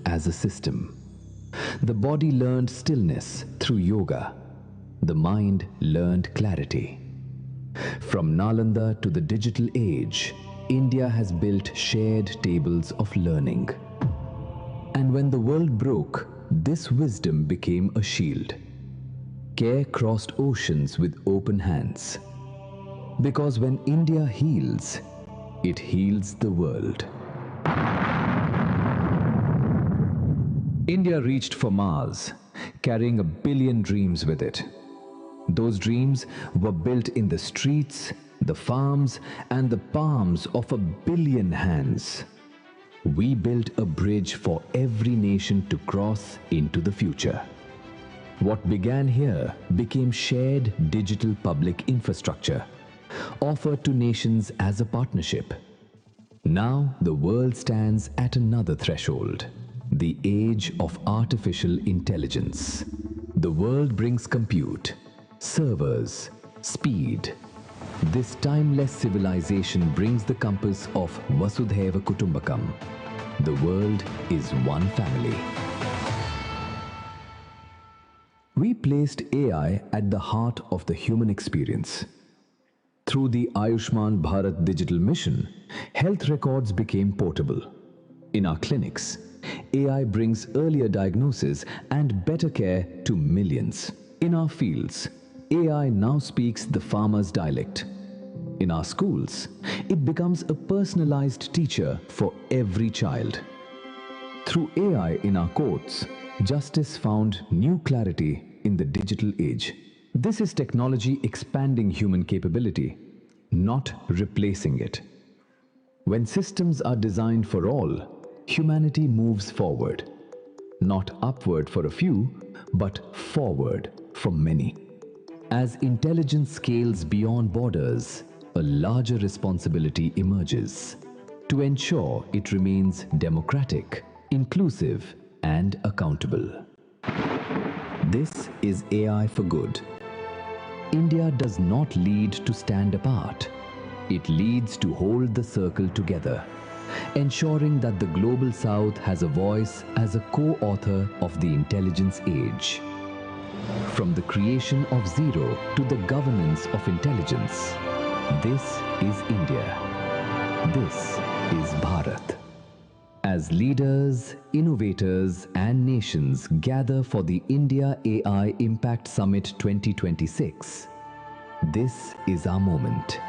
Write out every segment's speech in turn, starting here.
as a system. The body learned stillness through yoga. The mind learned clarity. From Nalanda to the digital age, India has built shared tables of learning. And when the world broke, this wisdom became a shield. Care crossed oceans with open hands. Because when India heals, it heals the world. India reached for Mars, carrying 1 billion dreams with it. Those dreams were built in the streets, the farms, and the palms of 1 billion hands. We built a bridge for every nation to cross into the future. What began here became shared digital public infrastructure, offered to nations as a partnership. Now the world stands at another threshold, the age of artificial intelligence. The world brings compute, servers, speed. This timeless civilization brings the compass of Vasudhaiva Kutumbakam. The world is one family. We placed AI at the heart of the human experience. Through the Ayushman Bharat digital mission, health records became portable. In our clinics, AI brings earlier diagnosis and better care to millions. In our fields, AI now speaks the farmer's dialect. In our schools, it becomes a personalized teacher for every child. Through AI in our courts, justice found new clarity in the digital age. This is technology expanding human capability, not replacing it. When systems are designed for all, humanity moves forward. Not upward for a few, but forward for many. As intelligence scales beyond borders, a larger responsibility emerges to ensure it remains democratic, inclusive, and accountable. This is AI for good. India does not lead to stand apart. It leads to hold the circle together, ensuring that the Global South has a voice as a co-author of the intelligence age. From the creation of zero to the governance of intelligence, this is India. This is Bharat. As leaders, innovators, and nations gather for the India AI Impact Summit 2026, this is our moment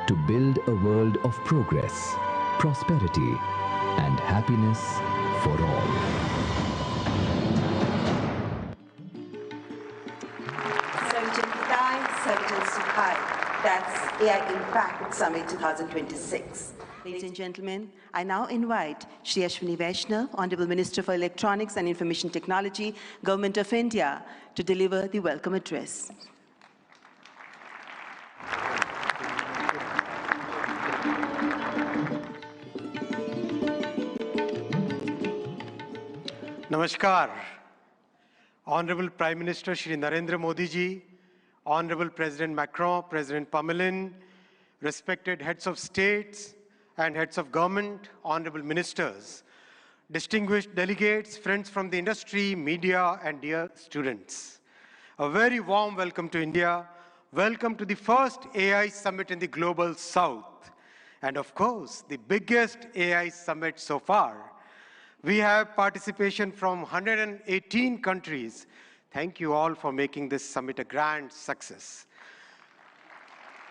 to build a world of progress, prosperity, and happiness for all. That's AI Impact Summit 2026. Ladies and gentlemen, I now invite Shri Ashwini Vaishnav, Honorable Minister for Electronics and Information Technology, Government of India, to deliver the welcome address. Namaskar. Honorable Prime Minister Shri Narendra Modi ji, Honorable President Macron, President Pamelin, respected heads of states and heads of government, honorable ministers, distinguished delegates, friends from the industry, media, and dear students. A very warm welcome to India. Welcome to the first AI summit in the Global South. And of course, the biggest AI summit so far. We have participation from 118 countries. Thank you all for making this summit a grand success.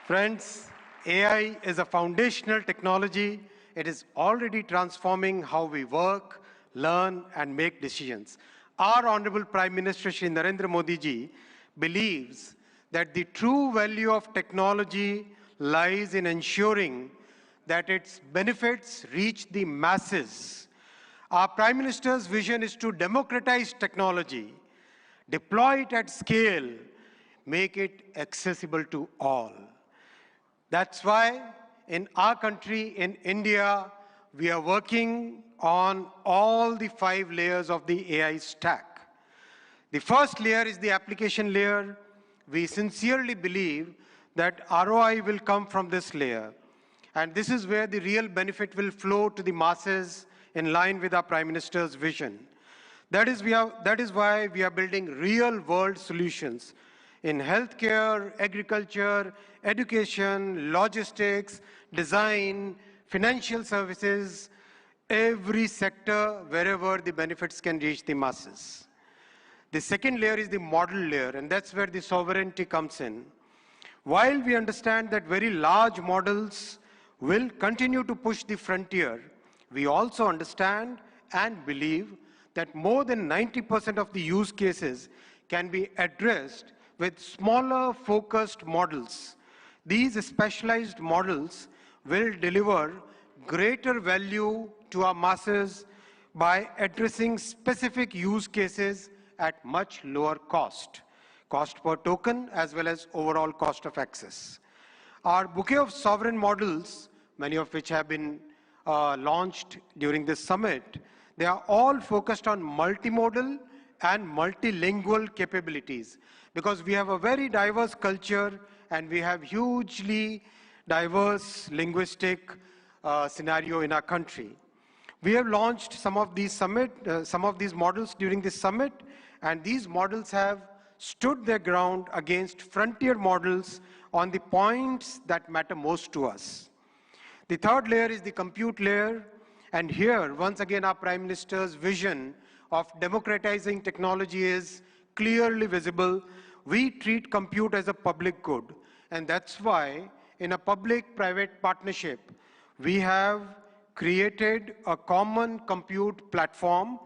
Friends, AI is a foundational technology. It is already transforming how we work, learn, and make decisions. Our Honorable Prime Minister Shri Narendra Modi ji believes that the true value of technology lies in ensuring that its benefits reach the masses. Our Prime Minister's vision is to democratize technology, deploy it at scale, make it accessible to all. That's why in our country, in India, we are working on all the 5 layers of the AI stack. The first layer is the application layer. We sincerely believe that ROI will come from this layer. And this is where the real benefit will flow to the masses in line with our Prime Minister's vision. That is why we are building real-world solutions in healthcare, agriculture, education, logistics, design, financial services, every sector wherever the benefits can reach the masses. The second layer is the model layer, and that's where the sovereignty comes in. While we understand that very large models will continue to push the frontier, we also understand and believe that more than 90% of the use cases can be addressed with smaller focused models. These specialized models will deliver greater value to our masses by addressing specific use cases at much lower cost per token as well as overall cost of access. Our bouquet of sovereign models, many of which have been launched during this summit, they are all focused on multimodal and multilingual capabilities because we have a very diverse culture and we have hugely diverse linguistic scenario in our country. We have launched some of these models during this summit, and these models have stood their ground against frontier models on the points that matter most to us. The third layer is the compute layer, and here, once again, our Prime Minister's vision of democratizing technology is clearly visible. We treat compute as a public good, and that's why in a public-private partnership, we have created a common compute platform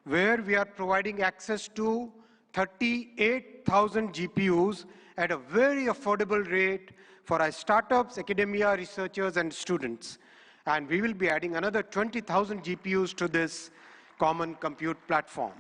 where we are providing access to 38,000 GPUs at a very affordable rate for our startups, academia, researchers, and students. And we will be adding another 20,000 GPUs to this common compute platform.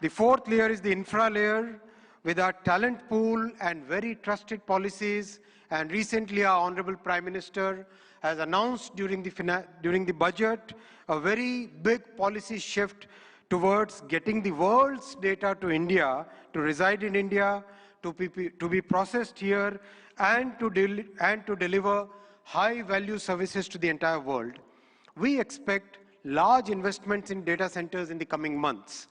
The fourth layer is the infra layer with our talent pool and very trusted policies. And recently, our Honorable Prime Minister has announced during the budget a very big policy shift towards getting the world's data to India, to reside in India, to be processed here, and to deliver high-value services to the entire world. We expect large investments in data centers in the coming months.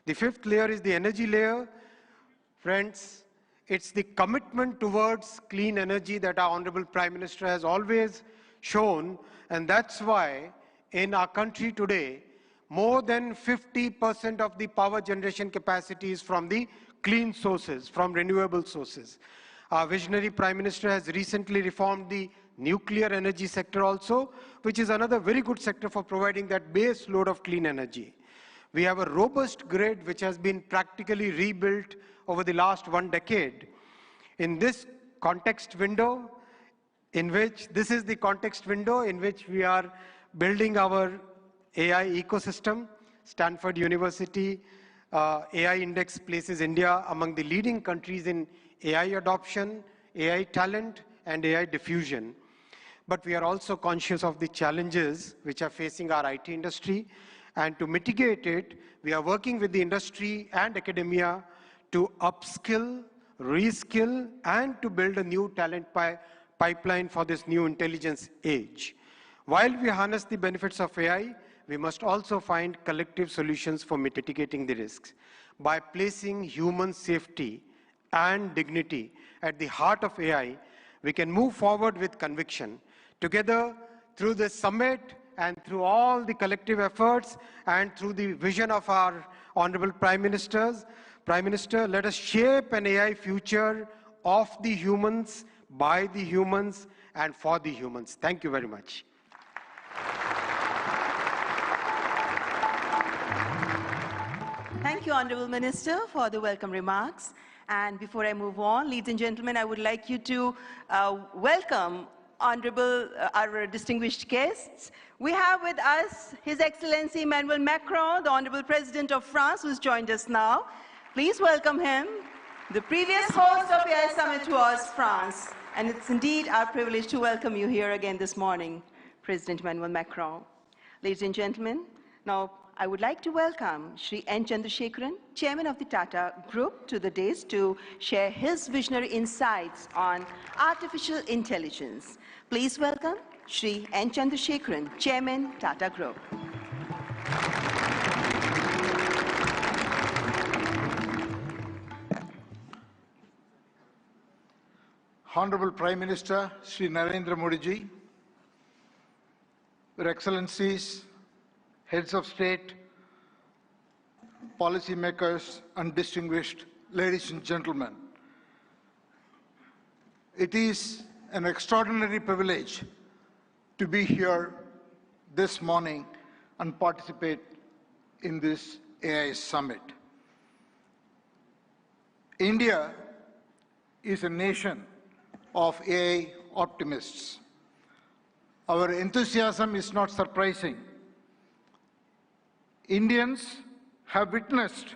The fifth layer is the energy layer. Friends, it's the commitment towards clean energy that our Honorable Prime Minister has always shown, and that's why in our country today, more than 50% of the power generation capacity is from the clean sources, from renewable sources. Our visionary Prime Minister has recently reformed the nuclear energy sector also, which is another very good sector for providing that base load of clean energy. We have a robust grid which has been practically rebuilt over the last 1 decade. In this context window, this is the context window in which we are building our AI ecosystem. Stanford University AI Index places India among the leading countries in AI adoption, AI talent, and AI diffusion. But we are also conscious of the challenges which are facing our IT industry. And to mitigate it, we are working with the industry and academia to upskill, reskill, and to build a new talent pipeline for this new intelligence age. While we harness the benefits of AI, we must also find collective solutions for mitigating the risks. By placing human safety and dignity at the heart of AI, we can move forward with conviction. Together, through this summit and through all the collective efforts and through the vision of our Honorable Prime Minister, let us shape an AI future of the humans, by the humans, and for the humans. Thank you very much. Thank you, Honorable Minister, for the welcome remarks. And before I move on, ladies and gentlemen, I would like you to welcome our distinguished guests. We have with us His Excellency Emmanuel Macron, the Honorable President of France, who's joined us now. Please welcome him. The previous host of AI Summit was France, and it's indeed our privilege to welcome you here again this morning, President Emmanuel Macron. Ladies and gentlemen, now I would like to welcome Shri N. Chandrasekaran, Chairman of the Tata Group, to the dais to share his visionary insights on artificial intelligence. Please welcome Shri N. Chandrasekaran, Chairman, Tata Group. Honorable Prime Minister Shri Narendra Modi ji, Your Excellencies, Heads of State, policymakers, and distinguished ladies and gentlemen. It is an extraordinary privilege to be here this morning and participate in this AI summit. India is a nation of AI optimists. Our enthusiasm is not surprising. Indians have witnessed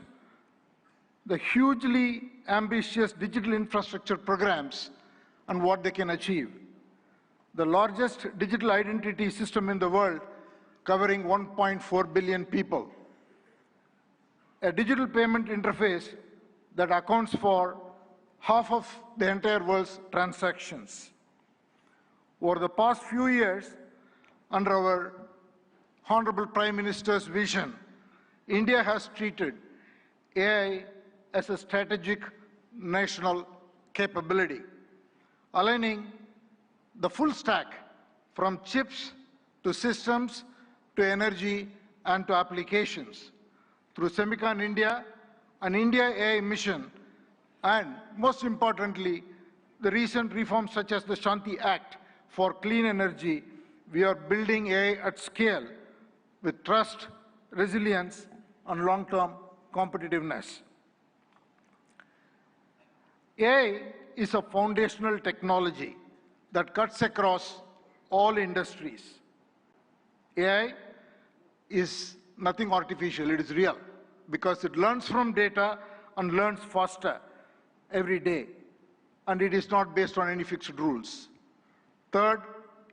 the hugely ambitious digital infrastructure programs and what they can achieve. The largest digital identity system in the world, covering 1.4 billion people. A digital payment interface that accounts for half of the entire world's transactions. Over the past few years, under our Honorable Prime Minister's vision, India has treated AI as a strategic national capability, aligning the full stack from chips to systems to energy and to applications through Semicon India, an India AI mission, and most importantly, the recent reforms such as the Shanti Act for clean energy. We are building AI at scale with trust, resilience, and long-term competitiveness. AI is a foundational technology that cuts across all industries. AI is nothing artificial, it is real, because it learns from data and learns faster every day, and it is not based on any fixed rules. Third,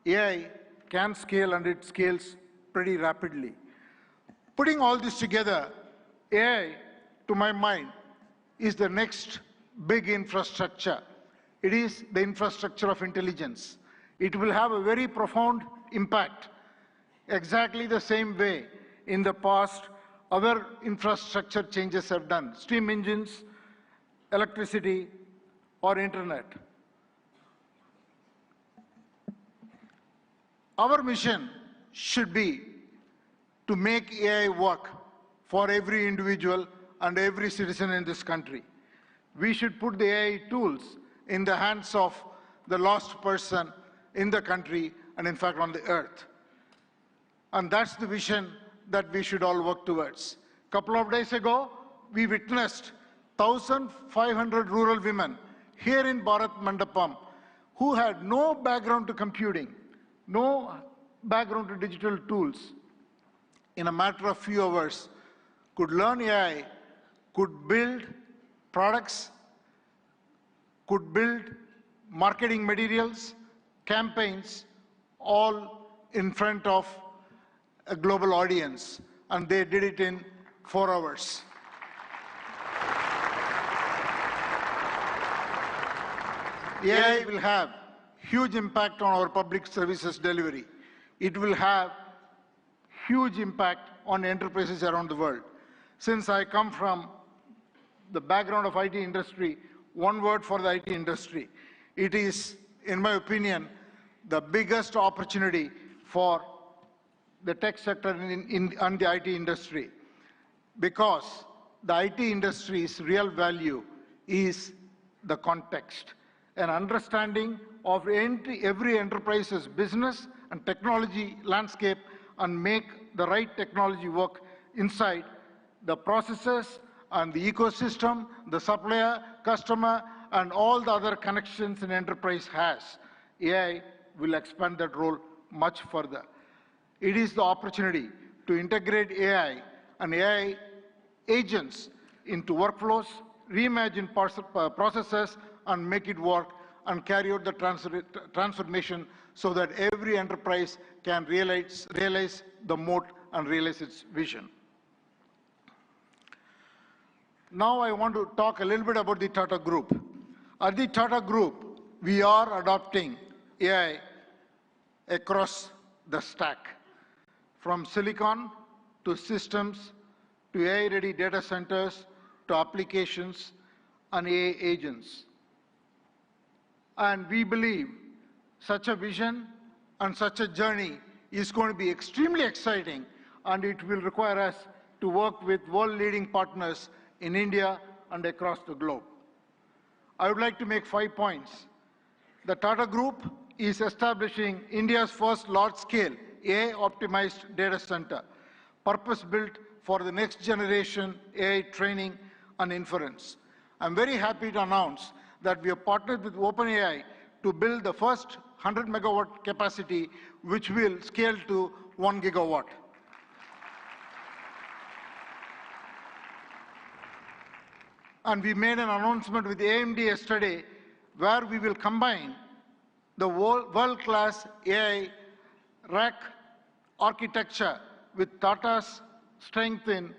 AI can scale, and it scales pretty rapidly. Putting all this together, AI, to my mind, is the next big infrastructure. It is the infrastructure of intelligence. It will have a very profound impact, exactly the same way in the past other infrastructure changes have done, steam engines, electricity, or internet. Our mission should be to make AI work for every individual and every citizen in this country. We should put the AI tools in the hands of the lost person in the country and in fact on the earth. And that's the vision that we should all work towards. A couple of days ago, we witnessed 1,500 rural women here in Bharat Mandapam who had no background to computing, no background to digital tools. In a matter of few hours, could learn AI, could build products, could build marketing materials, campaigns, all in front of a global audience, and they did it in 4 hours. AI will have huge impact on our public services delivery. It will have huge impact on enterprises around the world. Since I come from the background of IT industry, one word for the IT industry. It is, in my opinion, the biggest opportunity for the tech sector and the IT industry, because the IT industry's real value is the context, an understanding of every enterprise's business and technology landscape and make the right technology work inside the processes and the ecosystem, the supplier, customer, and all the other connections an enterprise has. AI will expand that role much further. It is the opportunity to integrate AI and AI agents into workflows, reimagine processes, and make it work and carry out the transformation so that every enterprise can realize the moat and realize its vision. Now I want to talk a little bit about the Tata Group. At the Tata Group, we are adopting AI across the stack, from silicon to systems, to AI-ready data centers, to applications, and AI agents. And we believe such a vision and such a journey is going to be extremely exciting, and it will require us to work with world-leading partners in India and across the globe. I would like to make 5 points. The Tata Group is establishing India's first large-scale AI-optimized data center, purpose-built for the next generation AI training and inference. I'm very happy to announce that we have partnered with OpenAI to build the first 100 megawatt capacity, which will scale to 1 gigawatt. And we made an announcement with AMD yesterday where we will combine the world-class AI rack architecture with Tata's strength in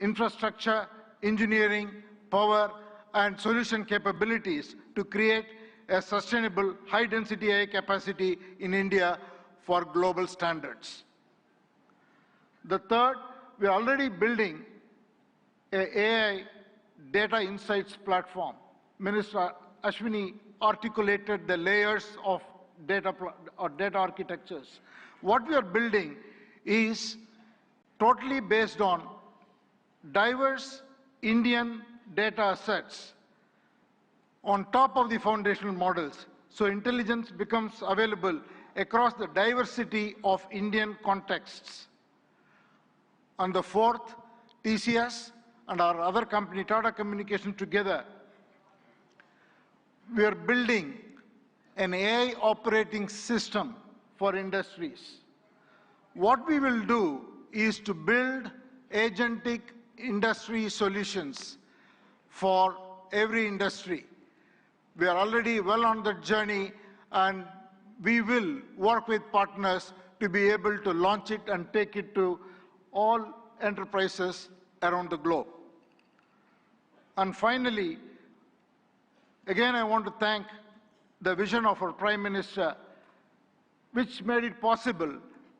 infrastructure, engineering, power, and solution capabilities to create a sustainable high-density AI capacity in India for global standards. The third, we are already building an AI data insights platform. Minister Ashwini articulated the layers of data architectures. What we are building is totally based on diverse Indian data sets on top of the foundational models. So intelligence becomes available across the diversity of Indian contexts. And the fourth, TCS and our other company, Tata Communications, together, we are building an AI operating system for industries. What we will do is to build agentic industry solutions for every industry. We are already well on that journey, and we will work with partners to be able to launch it and take it to all enterprises around the globe. And finally, again, I want to thank the vision of our Prime Minister, which made it possible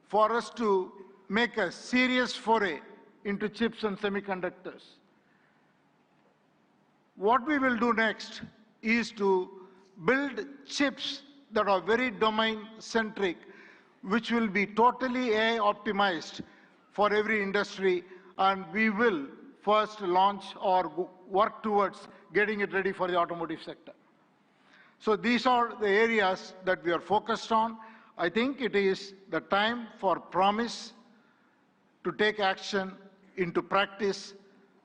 for us to make a serious foray into chips and semiconductors. What we will do next is to build chips that are very domain-centric, which will be totally AI optimized for every industry, and we will first launch or work towards getting it ready for the automotive sector. So these are the areas that we are focused on. I think it is the time for promise to take action into practice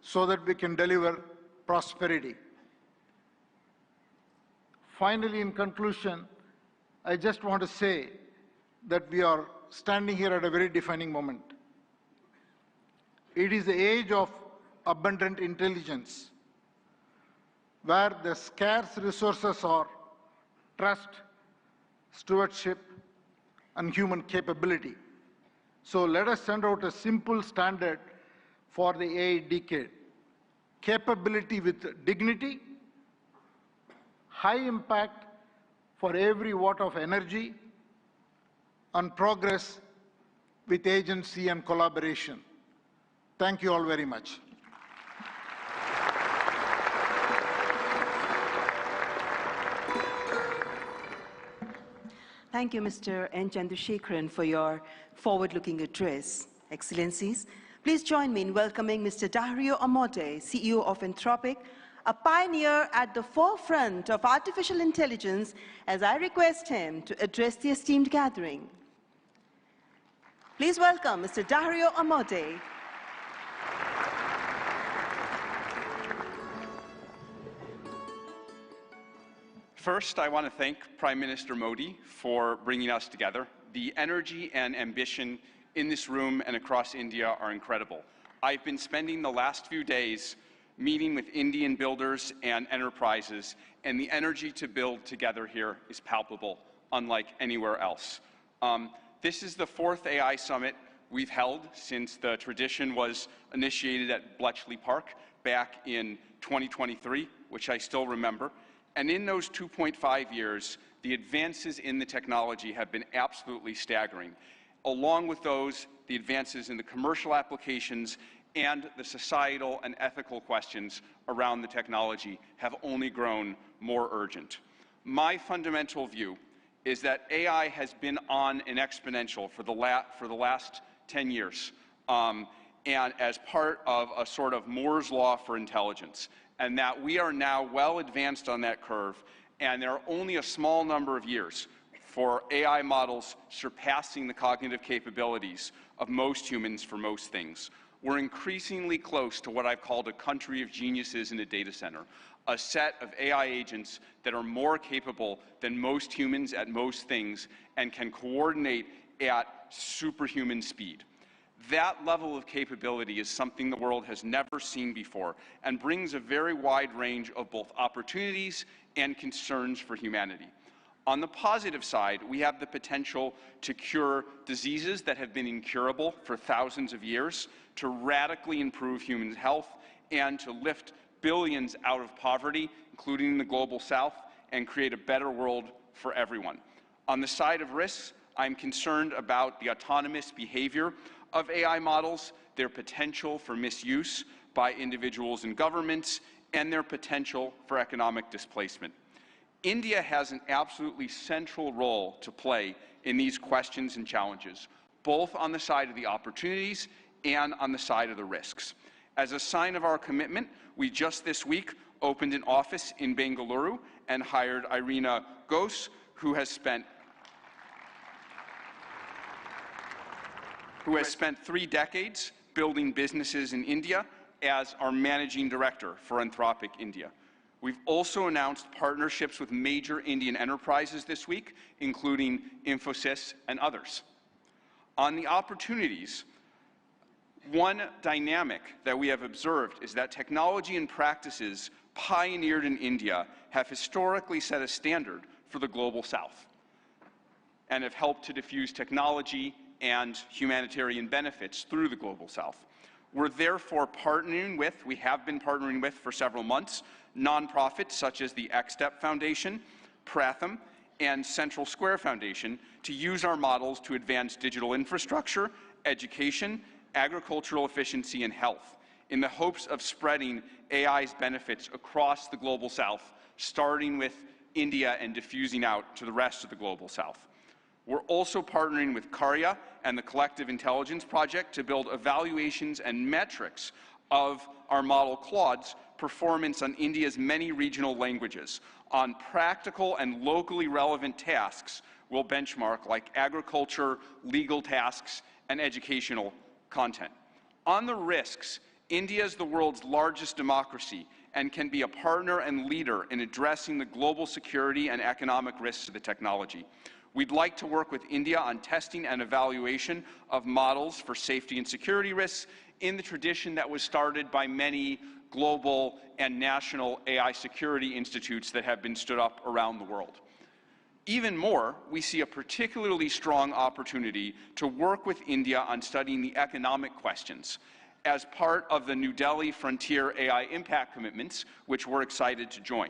so that we can deliver prosperity. Finally, in conclusion, I just want to say that we are standing here at a very defining moment. It is the age of abundant intelligence, where the scarce resources are trust, stewardship, and human capability. So let us send out a simple standard for the AI decade. Capability with dignity, high impact for every watt of energy, and progress with agency and collaboration. Thank you all very much. Thank you, Mr. N. Chandrasekharan, for your forward-looking address. Excellencies, please join me in welcoming Mr. Dario Amodei, CEO of Anthropic, a pioneer at the forefront of artificial intelligence, as I request him to address the esteemed gathering. Please welcome Mr. Dario Amodei. First, I want to thank Prime Minister Modi for bringing us together. The energy and ambition in this room and across India are incredible. I've been spending the last few days meeting with Indian builders and enterprises, and the energy to build together here is palpable, unlike anywhere else. This is the fourth AI summit we've held since the tradition was initiated at Bletchley Park back in 2023, which I still remember. And in those 2.5 years, the advances in the technology have been absolutely staggering. Along with those, the advances in the commercial applications and the societal and ethical questions around the technology have only grown more urgent. My fundamental view is that AI has been on an exponential for the last 10 years, and as part of a sort of Moore's law for intelligence, and that we are now well advanced on that curve, and there are only a small number of years for AI models surpassing the cognitive capabilities of most humans for most things. We're increasingly close to what I've called a country of geniuses in a data center, a set of AI agents that are more capable than most humans at most things and can coordinate at superhuman speed. That level of capability is something the world has never seen before and brings a very wide range of both opportunities and concerns for humanity. On the positive side, we have the potential to cure diseases that have been incurable for thousands of years, to radically improve human health, and to lift billions out of poverty, including in the global south, and create a better world for everyone. On the side of risks, I'm concerned about the autonomous behavior of AI models, their potential for misuse by individuals and governments, and their potential for economic displacement. India has an absolutely central role to play in these questions and challenges, both on the side of the opportunities and on the side of the risks. As a sign of our commitment, we just this week opened an office in Bengaluru and hired Irina Ghose, who has spent 3 decades building businesses in India as our managing director for Anthropic India. We've also announced partnerships with major Indian enterprises this week, including Infosys and others. On the opportunities, one dynamic that we have observed is that technology and practices pioneered in India have historically set a standard for the global south and have helped to diffuse technology and humanitarian benefits through the global south. We're therefore we have been partnering with for several months, nonprofits such as the XStep Foundation, Pratham, and Central Square Foundation to use our models to advance digital infrastructure, education, agricultural efficiency, and health, in the hopes of spreading AI's benefits across the global south, starting with India and diffusing out to the rest of the global south. We're also partnering with Karya and the Collective Intelligence Project to build evaluations and metrics of our model Claude's performance on India's many regional languages. On practical and locally relevant tasks, we'll benchmark like agriculture, legal tasks, and educational content. On the risks, India is the world's largest democracy and can be a partner and leader in addressing the global security and economic risks of the technology. We'd like to work with India on testing and evaluation of models for safety and security risks in the tradition that was started by many global and national AI security institutes that have been stood up around the world. Even more, we see a particularly strong opportunity to work with India on studying the economic questions as part of the New Delhi Frontier AI Impact Commitments, which we're excited to join.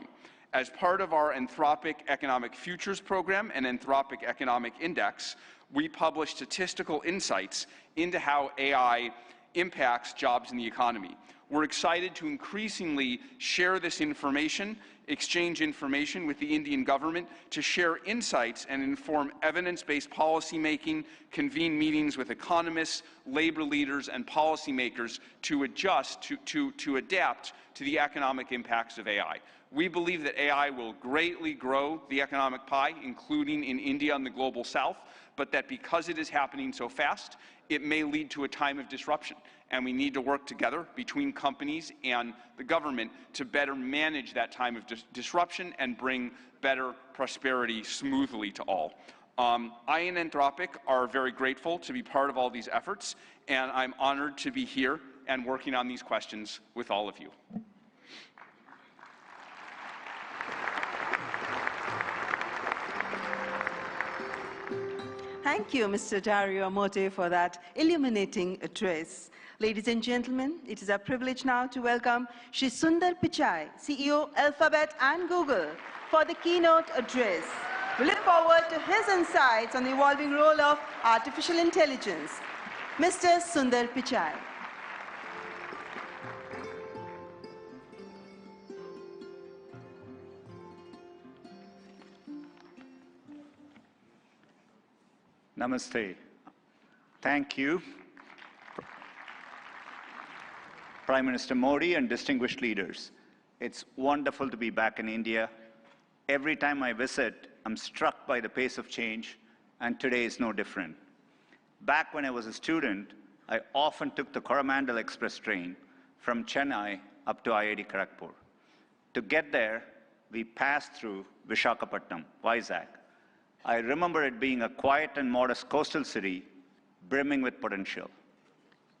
As part of our Anthropic Economic Futures Program and Anthropic Economic Index, we publish statistical insights into how AI impacts jobs in the economy. We're excited to increasingly share this information, exchange information with the Indian government to share insights and inform evidence-based policymaking, convene meetings with economists, labor leaders, and policymakers to adjust, to adapt to the economic impacts of AI. We believe that AI will greatly grow the economic pie, including in India and the global south, but that because it is happening so fast, it may lead to a time of disruption. And we need to work together between companies and the government to better manage that time of disruption and bring better prosperity smoothly to all. I and Anthropic are very grateful to be part of all these efforts, and I'm honored to be here and working on these questions with all of you. Thank you, Mr. Dario Amodei, for that illuminating address. Ladies and gentlemen, it is our privilege now to welcome Shri Sundar Pichai, CEO, Alphabet and Google, for the keynote address. We look forward to his insights on the evolving role of artificial intelligence. Mr. Sundar Pichai. Namaste. Thank you, Prime Minister Modi and distinguished leaders. It's wonderful to be back in India. Every time I visit, I'm struck by the pace of change, and today is no different. Back when I was a student, I often took the Coromandel Express train from Chennai up to IIT Kharagpur. To get there, we passed through Visakhapatnam, Vizag. I remember it being a quiet and modest coastal city, brimming with potential.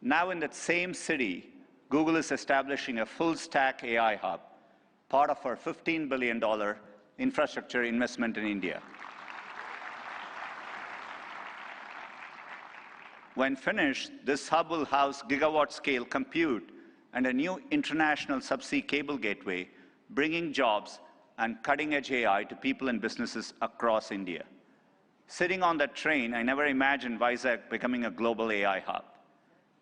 Now in that same city, Google is establishing a full-stack AI hub, part of our $15 billion infrastructure investment in India. When finished, this hub will house gigawatt-scale compute and a new international subsea cable gateway, bringing jobs and cutting-edge AI to people and businesses across India. Sitting on that train, I never imagined Vizag becoming a global AI hub.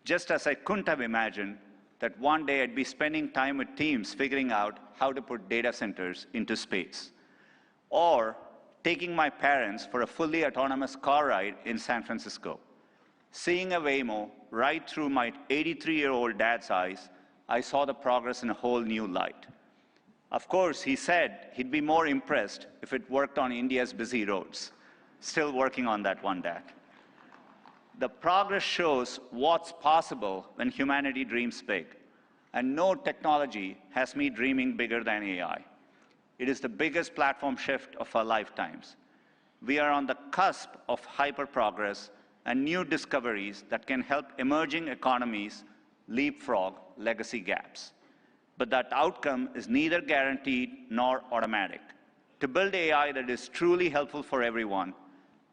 Just as I couldn't have imagined that one day I'd be spending time with teams figuring out how to put data centers into space. Or taking my parents for a fully autonomous car ride in San Francisco. Seeing a Waymo right through my 83-year-old dad's eyes, I saw the progress in a whole new light. Of course, he said he'd be more impressed if it worked on India's busy roads. Still working on that one, Dad. The progress shows what's possible when humanity dreams big. And no technology has me dreaming bigger than AI. It is the biggest platform shift of our lifetimes. We are on the cusp of hyper-progress and new discoveries that can help emerging economies leapfrog legacy gaps. But that outcome is neither guaranteed nor automatic. To build AI that is truly helpful for everyone,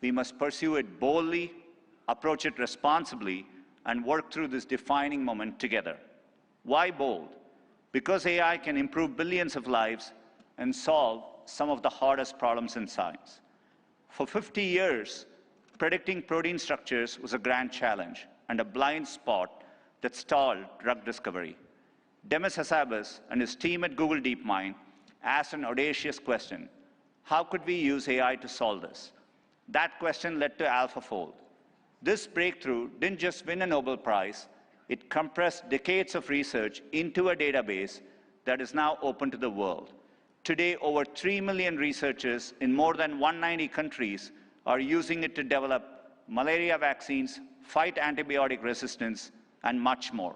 we must pursue it boldly, approach it responsibly, and work through this defining moment together. Why bold? Because AI can improve billions of lives and solve some of the hardest problems in science. For 50 years, predicting protein structures was a grand challenge and a blind spot that stalled drug discovery. Demis Hassabis and his team at Google DeepMind asked an audacious question: how could we use AI to solve this? That question led to AlphaFold. This breakthrough didn't just win a Nobel Prize, it compressed decades of research into a database that is now open to the world. Today, over 3 million researchers in more than 190 countries are using it to develop malaria vaccines, fight antibiotic resistance, and much more.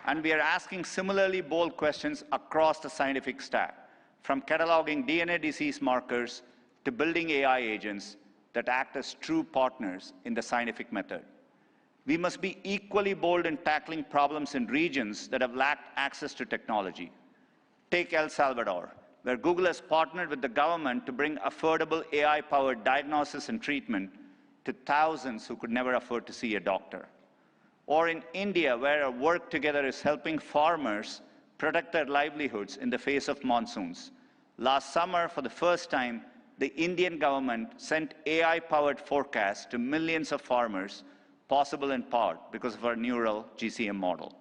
And we are asking similarly bold questions across the scientific stack, from cataloging DNA disease markers to building AI agents that act as true partners in the scientific method. We must be equally bold in tackling problems in regions that have lacked access to technology. Take El Salvador, where Google has partnered with the government to bring affordable AI-powered diagnosis and treatment to thousands who could never afford to see a doctor. Or in India, where our work together is helping farmers protect their livelihoods in the face of monsoons. Last summer, for the first time, the Indian government sent AI-powered forecasts to millions of farmers, possible in part because of our neural GCM model.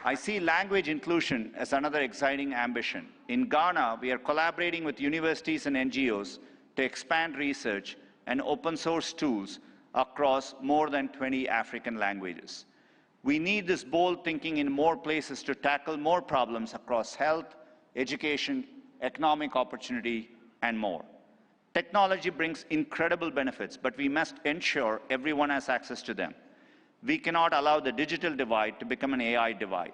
I see language inclusion as another exciting ambition. In Ghana, we are collaborating with universities and NGOs to expand research and open source tools across more than 20 African languages. We need this bold thinking in more places to tackle more problems across health, education, economic opportunity, and more. Technology brings incredible benefits, but we must ensure everyone has access to them. We cannot allow the digital divide to become an AI divide.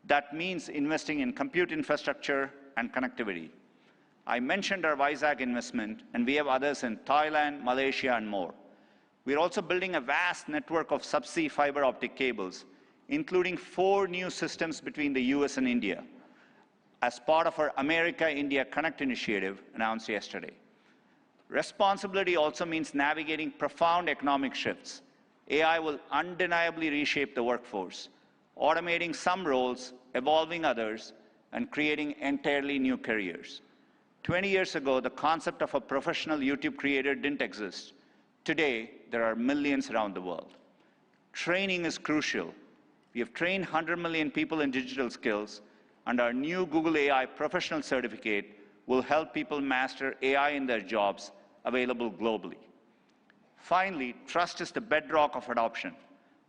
That means investing in compute infrastructure and connectivity. I mentioned our Vizag investment, and we have others in Thailand, Malaysia, and more. We're also building a vast network of subsea fiber optic cables, including 4 new systems between the US and India, as part of our America-India Connect initiative announced yesterday. Responsibility also means navigating profound economic shifts. AI will undeniably reshape the workforce. automating some roles, evolving others, and creating entirely new careers. 20 years ago, the concept of a professional YouTube creator didn't exist. Today, there are millions around the world. Training is crucial. We have trained 100 million people in digital skills, and our new Google AI Professional Certificate will help people master AI in their jobs, available globally. Finally, trust is the bedrock of adoption.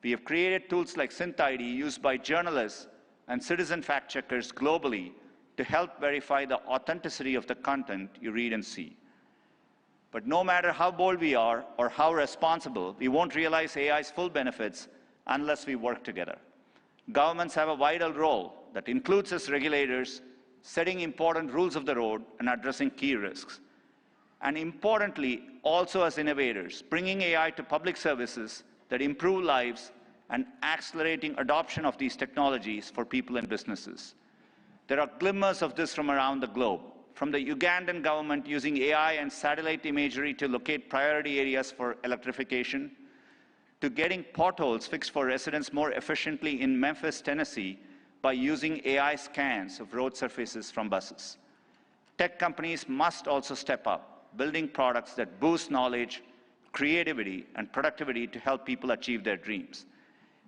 We have created tools like SynthID used by journalists and citizen fact-checkers globally to help verify the authenticity of the content you read and see. But no matter how bold we are or how responsible, we won't realize AI's full benefits unless we work together. Governments have a vital role that includes us regulators, setting important rules of the road and addressing key risks. And importantly, also as innovators, bringing AI to public services that improve lives and accelerating adoption of these technologies for people and businesses. There are glimmers of this from around the globe, from the Ugandan government using AI and satellite imagery to locate priority areas for electrification, to getting potholes fixed for residents more efficiently in Memphis, Tennessee, by using AI scans of road surfaces from buses. Tech companies must also step up, building products that boost knowledge, creativity, and productivity to help people achieve their dreams.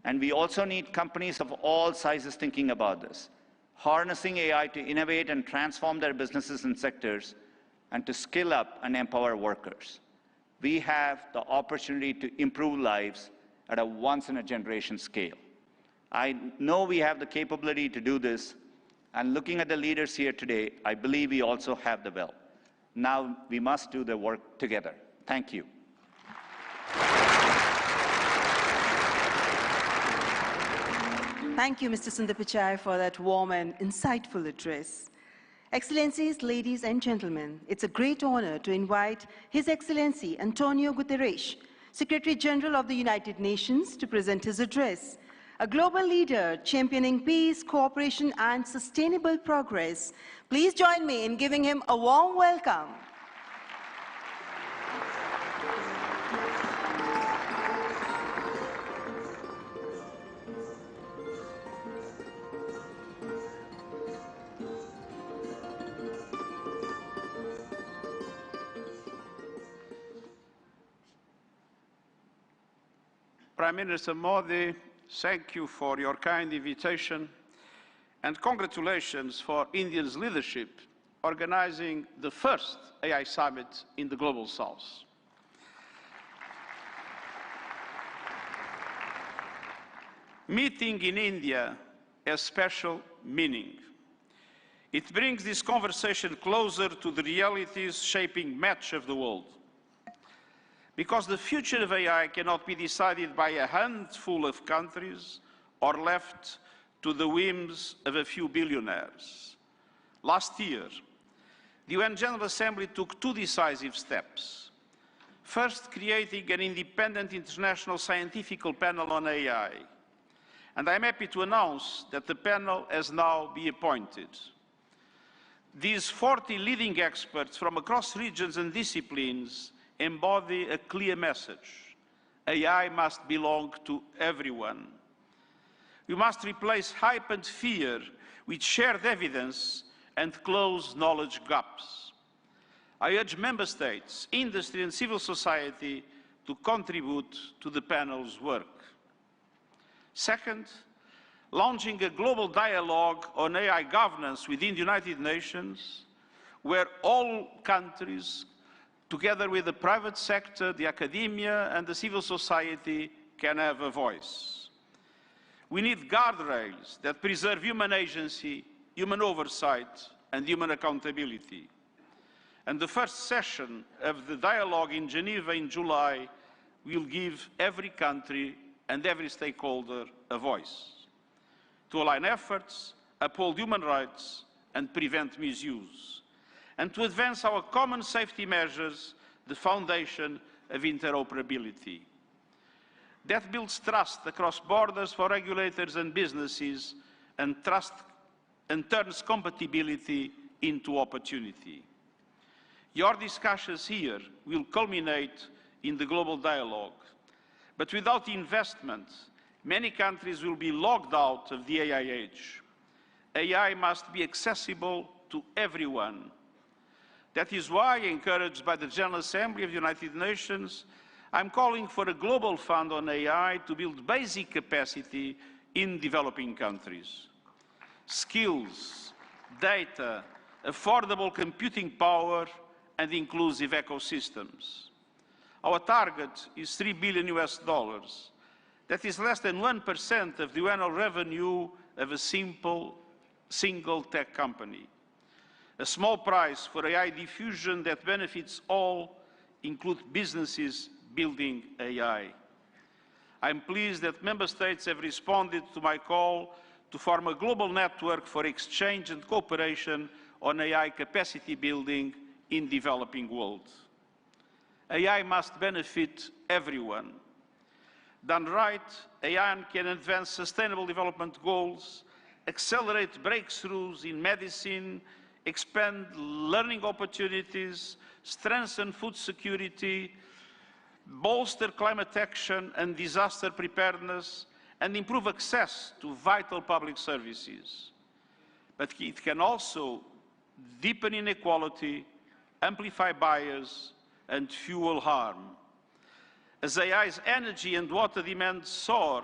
And we also need companies of all sizes thinking about this, harnessing AI to innovate and transform their businesses and sectors, and to skill up and empower workers. We have the opportunity to improve lives at a once-in-a-generation scale. I know we have the capability to do this, and looking at the leaders here today, I believe we also have the will. Now we must do the work together. Thank you. Thank you, Mr. Sundar Pichai, for that warm and insightful address. Excellencies, ladies and gentlemen, it's a great honor to invite His Excellency Antonio Guterres, Secretary General of the United Nations, to present his address. A global leader championing peace, cooperation, and sustainable progress. Please join me in giving him a warm welcome. Prime Minister Modi, thank you for your kind invitation, and congratulations for India's leadership organizing the first AI summit in the Global South. Meeting in India has special meaning. It brings this conversation closer to the realities shaping much of the world. Because the future of AI cannot be decided by a handful of countries or left to the whims of a few billionaires. Last year, the UN General Assembly took two decisive steps. First, creating an independent international scientific panel on AI. And I'm happy to announce that the panel has now been appointed. These 40 leading experts from across regions and disciplines embody a clear message. AI must belong to everyone. We must replace hype and fear with shared evidence and close knowledge gaps. I urge member states, industry and civil society to contribute to the panel's work. Second, launching a global dialogue on AI governance within the United Nations, where all countries, together with the private sector, the academia, and the civil society, can have a voice. We need guardrails that preserve human agency, human oversight, and human accountability. And the first session of the dialogue in Geneva in July will give every country and every stakeholder a voice to align efforts, uphold human rights, and prevent misuse, and to advance our common safety measures, the foundation of interoperability. That builds trust across borders for regulators and businesses, and turns compatibility into opportunity. Your discussions here will culminate in the global dialogue, but without investment, Many countries will be locked out of the AI age. AI must be accessible to everyone. That is why, encouraged by the General Assembly of the United Nations, I'm calling for a global fund on AI to build basic capacity in developing countries. Skills, data, affordable computing power, and inclusive ecosystems. Our target is $3 billion US. That is less than 1% of the annual revenue of a single tech company. A small price for AI diffusion that benefits all, include businesses building AI. I'm pleased that Member States have responded to my call to form a global network for exchange and cooperation on AI capacity building in developing world. AI must benefit everyone. Done right, AI can advance sustainable development goals, accelerate breakthroughs in medicine, expand learning opportunities, strengthen food security, bolster climate action and disaster preparedness, and improve access to vital public services. But it can also deepen inequality, amplify bias, and fuel harm. As AI's energy and water demands soar,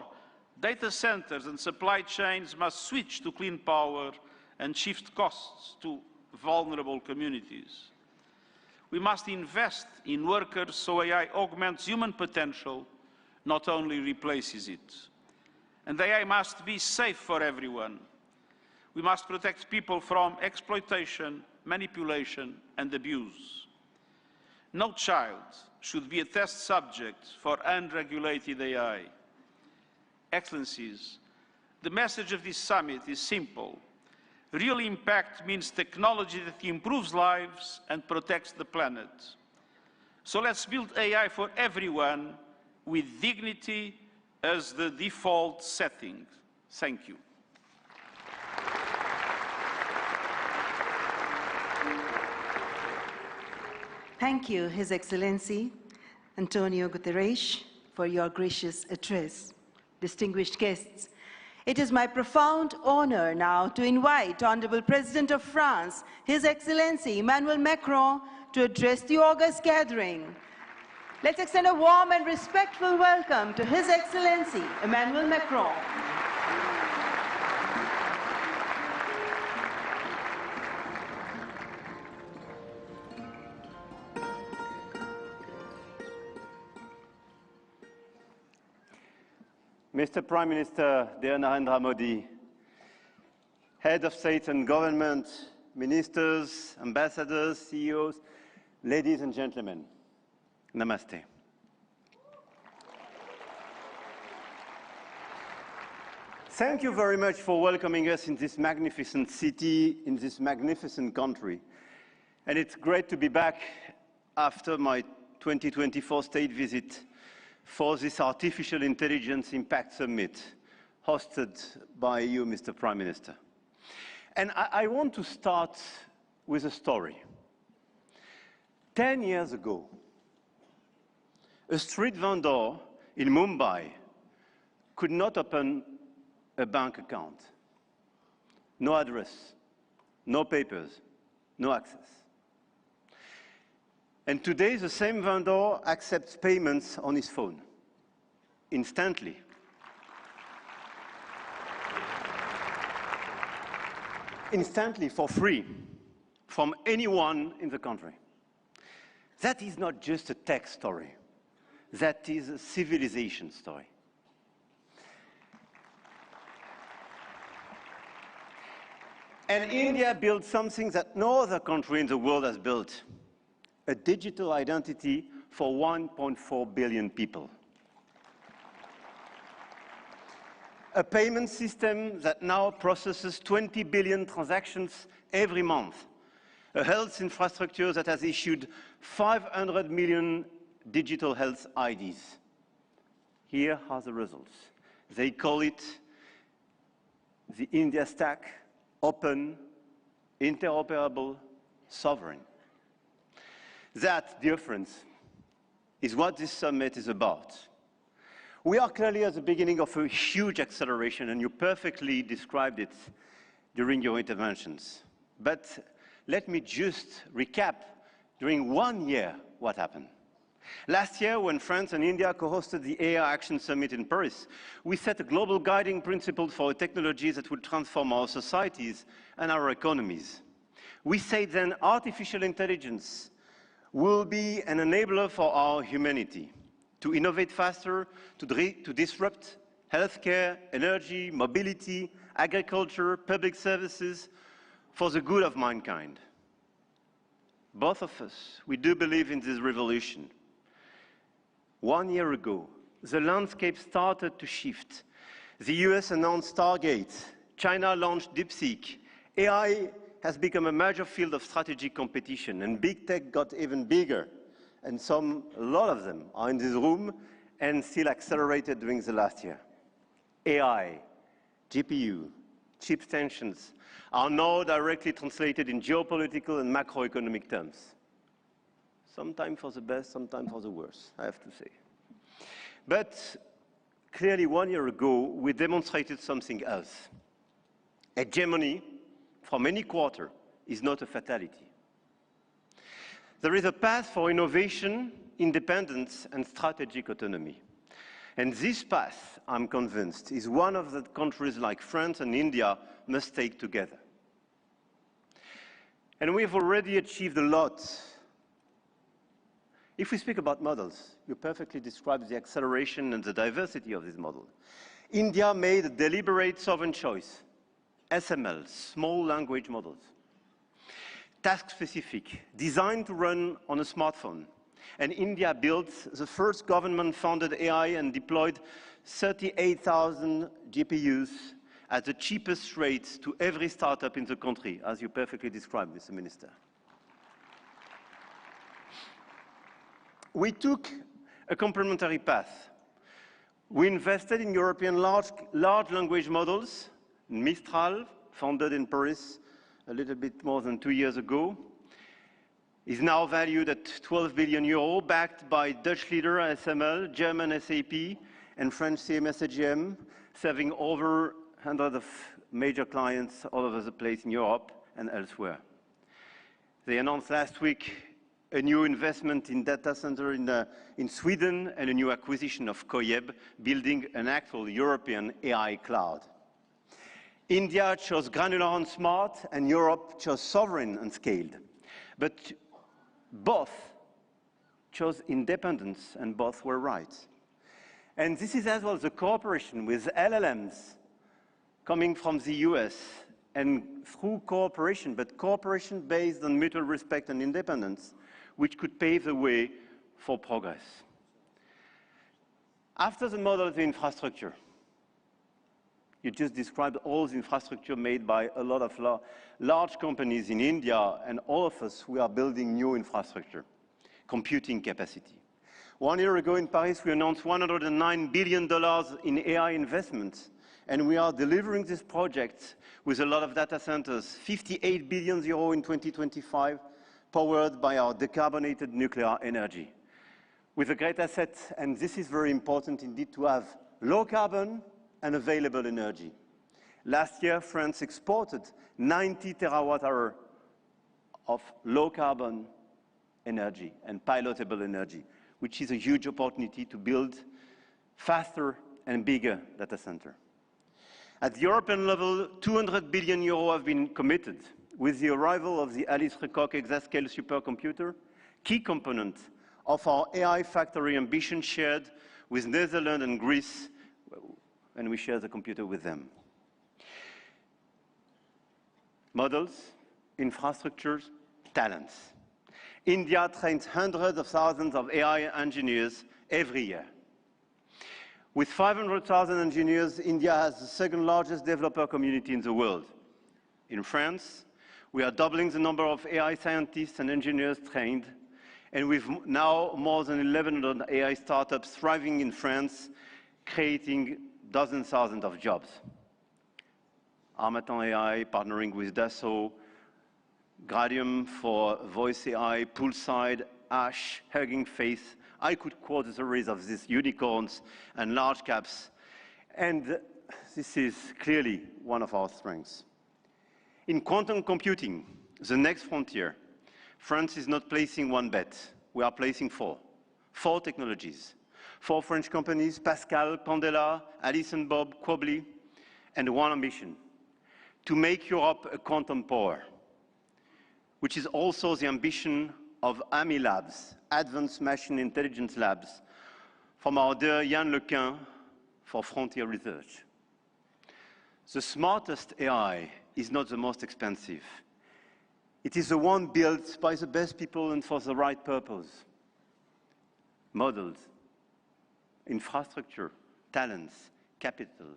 data centers and supply chains must switch to clean power and shift costs to vulnerable communities. We must invest in workers so AI augments human potential, not only replaces it. And AI must be safe for everyone. We must protect people from exploitation, manipulation, and abuse. No child should be a test subject for unregulated AI. Excellencies, the message of this summit is simple. Real impact means technology that improves lives and protects the planet. So let's build AI for everyone with dignity as the default setting. Thank you. Thank you, His Excellency Antonio Guterres, for your gracious address. Distinguished guests, it is my profound honor now to invite Honorable President of France, His Excellency Emmanuel Macron, to address the august gathering. Let's extend a warm and respectful welcome to His Excellency Emmanuel Macron. Mr. Prime Minister, dear Narendra Modi, Head of State and Government, Ministers, Ambassadors, CEOs, ladies and gentlemen, Namaste. Thank you very much for welcoming us in this magnificent city, in this magnificent country. And it's great to be back after my 2024 state visit for this Artificial Intelligence Impact Summit hosted by you, Mr. Prime Minister. And I want to start with a story. 10 years ago, a street vendor in Mumbai could not open a bank account. No address, no papers, no access. And today, the same vendor accepts payments on his phone, instantly. Instantly, for free, from anyone in the country. That is not just a tech story. That is a civilization story. And India built something that no other country in the world has built. A digital identity for 1.4 billion people. A payment system that now processes 20 billion transactions every month. A health infrastructure that has issued 500 million digital health IDs. Here are the results. They call it the India Stack, open, interoperable, sovereign. That, dear friends, is what this summit is about. We are clearly at the beginning of a huge acceleration, and you perfectly described it during your interventions. But let me just recap during 1 year what happened. Last year, when France and India co-hosted the AI Action Summit in Paris, we set a global guiding principle for technologies that would transform our societies and our economies. We said then artificial intelligence will be an enabler for our humanity to innovate faster, to disrupt healthcare, energy, mobility, agriculture, public services for the good of mankind. Both of us, we do believe in this revolution. 1 year ago, the landscape started to shift. The US announced Stargate, China launched DeepSeek, AI has become a major field of strategic competition, and big tech got even bigger. And a lot of them are in this room and still accelerated during the last year. AI, GPU, chip tensions are now directly translated in geopolitical and macroeconomic terms. Sometimes for the best, sometimes for the worst, I have to say. But clearly 1 year ago, we demonstrated something else. Hegemony from any quarter is not a fatality. There is a path for innovation, independence, and strategic autonomy. And this path, I'm convinced, is one of the countries like France and India must take together. And we've already achieved a lot. If we speak about models, you perfectly described the acceleration and the diversity of this model. India made a deliberate sovereign choice, SML, small language models. Task-specific, designed to run on a smartphone. And India built the first government-funded AI and deployed 38,000 GPUs at the cheapest rates to every startup in the country, as you perfectly described, Mr. Minister. We took a complementary path. We invested in European large language models, Mistral, founded in Paris a little bit more than 2 years ago, is now valued at 12 billion euro, backed by Dutch leader ASML, German SAP, and French CMS AGM, serving over 100 of major clients all over the place in Europe and elsewhere. They announced last week a new investment in data center in Sweden and a new acquisition of Koyeb, building an actual European AI cloud. India chose granular and smart, and Europe chose sovereign and scaled. But both chose independence, and both were right. And this is as well the cooperation with LLMs coming from the US, and through cooperation, but cooperation based on mutual respect and independence, which could pave the way for progress. After the model of the infrastructure, you just described all the infrastructure made by a lot of large companies in India, and all of us, we are building new infrastructure, computing capacity. 1 year ago in Paris, we announced $109 billion in AI investments, and we are delivering this project with a lot of data centers, 58 billion euro in 2025, powered by our decarbonated nuclear energy. With a great asset, and this is very important indeed, to have low carbon and available energy. Last year, France exported 90 terawatt-hours of low-carbon energy and pilotable energy, which is a huge opportunity to build faster and bigger data center. At the European level, 200 billion euro have been committed with the arrival of the Alice Lecoq exascale supercomputer, key component of our AI factory ambition shared with Netherlands and Greece, and we share the computer with them. Models, infrastructures, talents. India trains hundreds of thousands of AI engineers every year. With 500,000 engineers, India has the second largest developer community in the world. In France, we are doubling the number of AI scientists and engineers trained, and we've now more than 1,100 AI startups thriving in France, creating dozens, thousands of jobs. Armatan AI partnering with Dassault, Gradium for voice AI, Poolside, Ash, Hugging Face. I could quote a series of these unicorns and large caps. And this is clearly one of our strengths. In quantum computing, the next frontier, France is not placing one bet. We are placing four. Four technologies. Four French companies, Pascal, Pandela, Alice and Bob, Quobly, and one ambition, to make Europe a quantum power, which is also the ambition of AMI Labs, Advanced Machine Intelligence Labs, from our dear Yann Lequin for Frontier Research. The smartest AI is not the most expensive. It is the one built by the best people and for the right purpose. Models, infrastructure, talents, capital,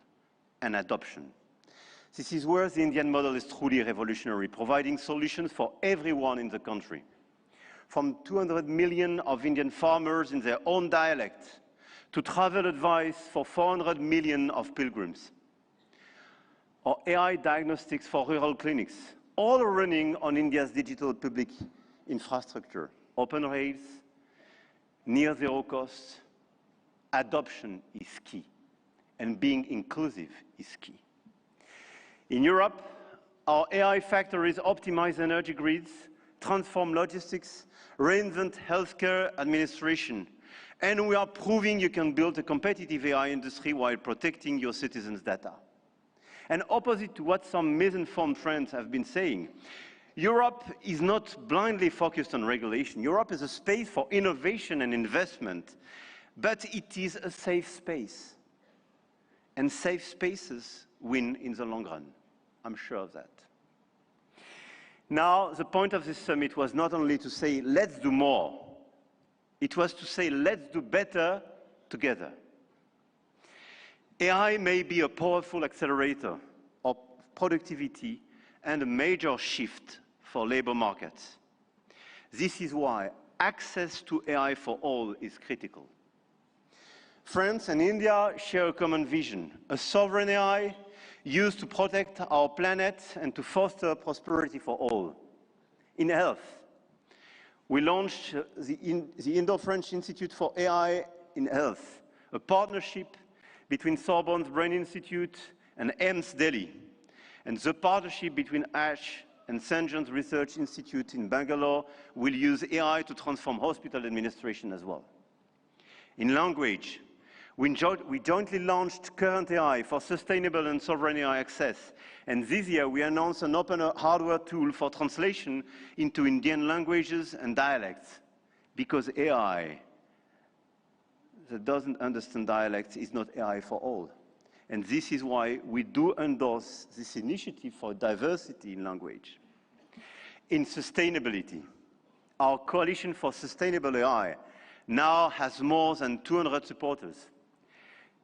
and adoption. This is where the Indian model is truly revolutionary, providing solutions for everyone in the country. From 200 million of Indian farmers in their own dialect, to travel advice for 400 million of pilgrims, or AI diagnostics for rural clinics, all running on India's digital public infrastructure. Open rails, near zero cost, adoption is key, and being inclusive is key. In Europe, our AI factories optimize energy grids, transform logistics, reinvent healthcare administration, and we are proving you can build a competitive AI industry while protecting your citizens' data. And opposite to what some misinformed friends have been saying, Europe is not blindly focused on regulation. Europe is a space for innovation and investment, but it is a safe space. And safe spaces win in the long run. I'm sure of that. Now, the point of this summit was not only to say, let's do more. It was to say, let's do better together. AI may be a powerful accelerator of productivity and a major shift for labor markets. This is why access to AI for all is critical. France and India share a common vision, a sovereign AI used to protect our planet and to foster prosperity for all. In health, we launched the Indo-French Institute for AI in Health, a partnership between Sorbonne's Brain Institute and AIIMS Delhi, and the partnership between ASH and St. John's Research Institute in Bangalore will use AI to transform hospital administration as well. In language, we jointly launched Current AI for sustainable and sovereign AI access. And this year, we announced an open hardware tool for translation into Indian languages and dialects. Because AI that doesn't understand dialects is not AI for all. And this is why we do endorse this initiative for diversity in language. In sustainability, our Coalition for Sustainable AI now has more than 200 supporters.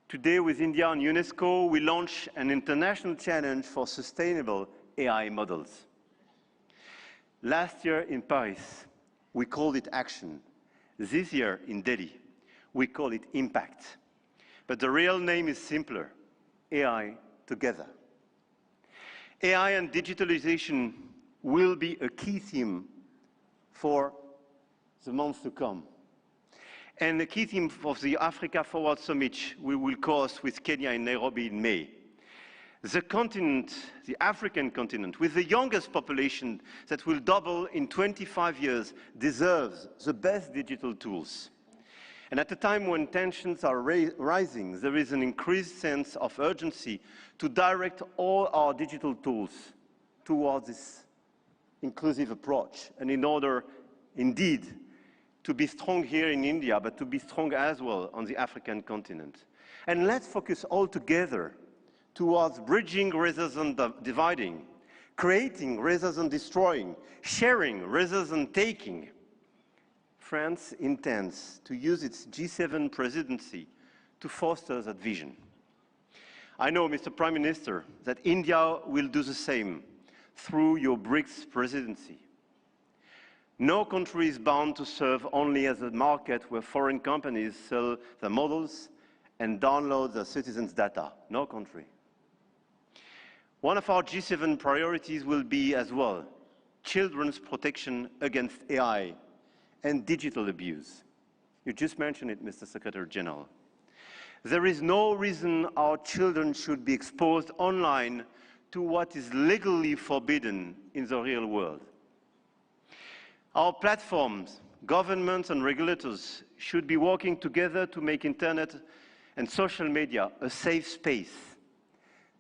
Today, with India and UNESCO, we launch an international challenge for sustainable AI models. Last year in Paris, we called it action. This year in Delhi, we call it impact. But the real name is simpler, AI together. AI and digitalization will be a key theme for the months to come. And the key theme of the Africa Forward Summit we will co-host with Kenya in Nairobi in May. The continent, the African continent, with the youngest population that will double in 25 years, deserves the best digital tools. And at a time when tensions are rising, there is an increased sense of urgency to direct all our digital tools towards this inclusive approach. And in order, indeed, to be strong here in India, but to be strong as well on the African continent. And let's focus all together towards bridging rather than dividing, creating rather than destroying, sharing rather than taking. France intends to use its G7 presidency to foster that vision. I know, Mr. Prime Minister, that India will do the same through your BRICS presidency. No country is bound to serve only as a market where foreign companies sell their models and download their citizens' data. No country. One of our G7 priorities will be as well children's protection against AI and digital abuse. You just mentioned it, Mr. Secretary General. There is no reason our children should be exposed online to what is legally forbidden in the real world. Our platforms, governments and regulators should be working together to make internet and social media a safe space.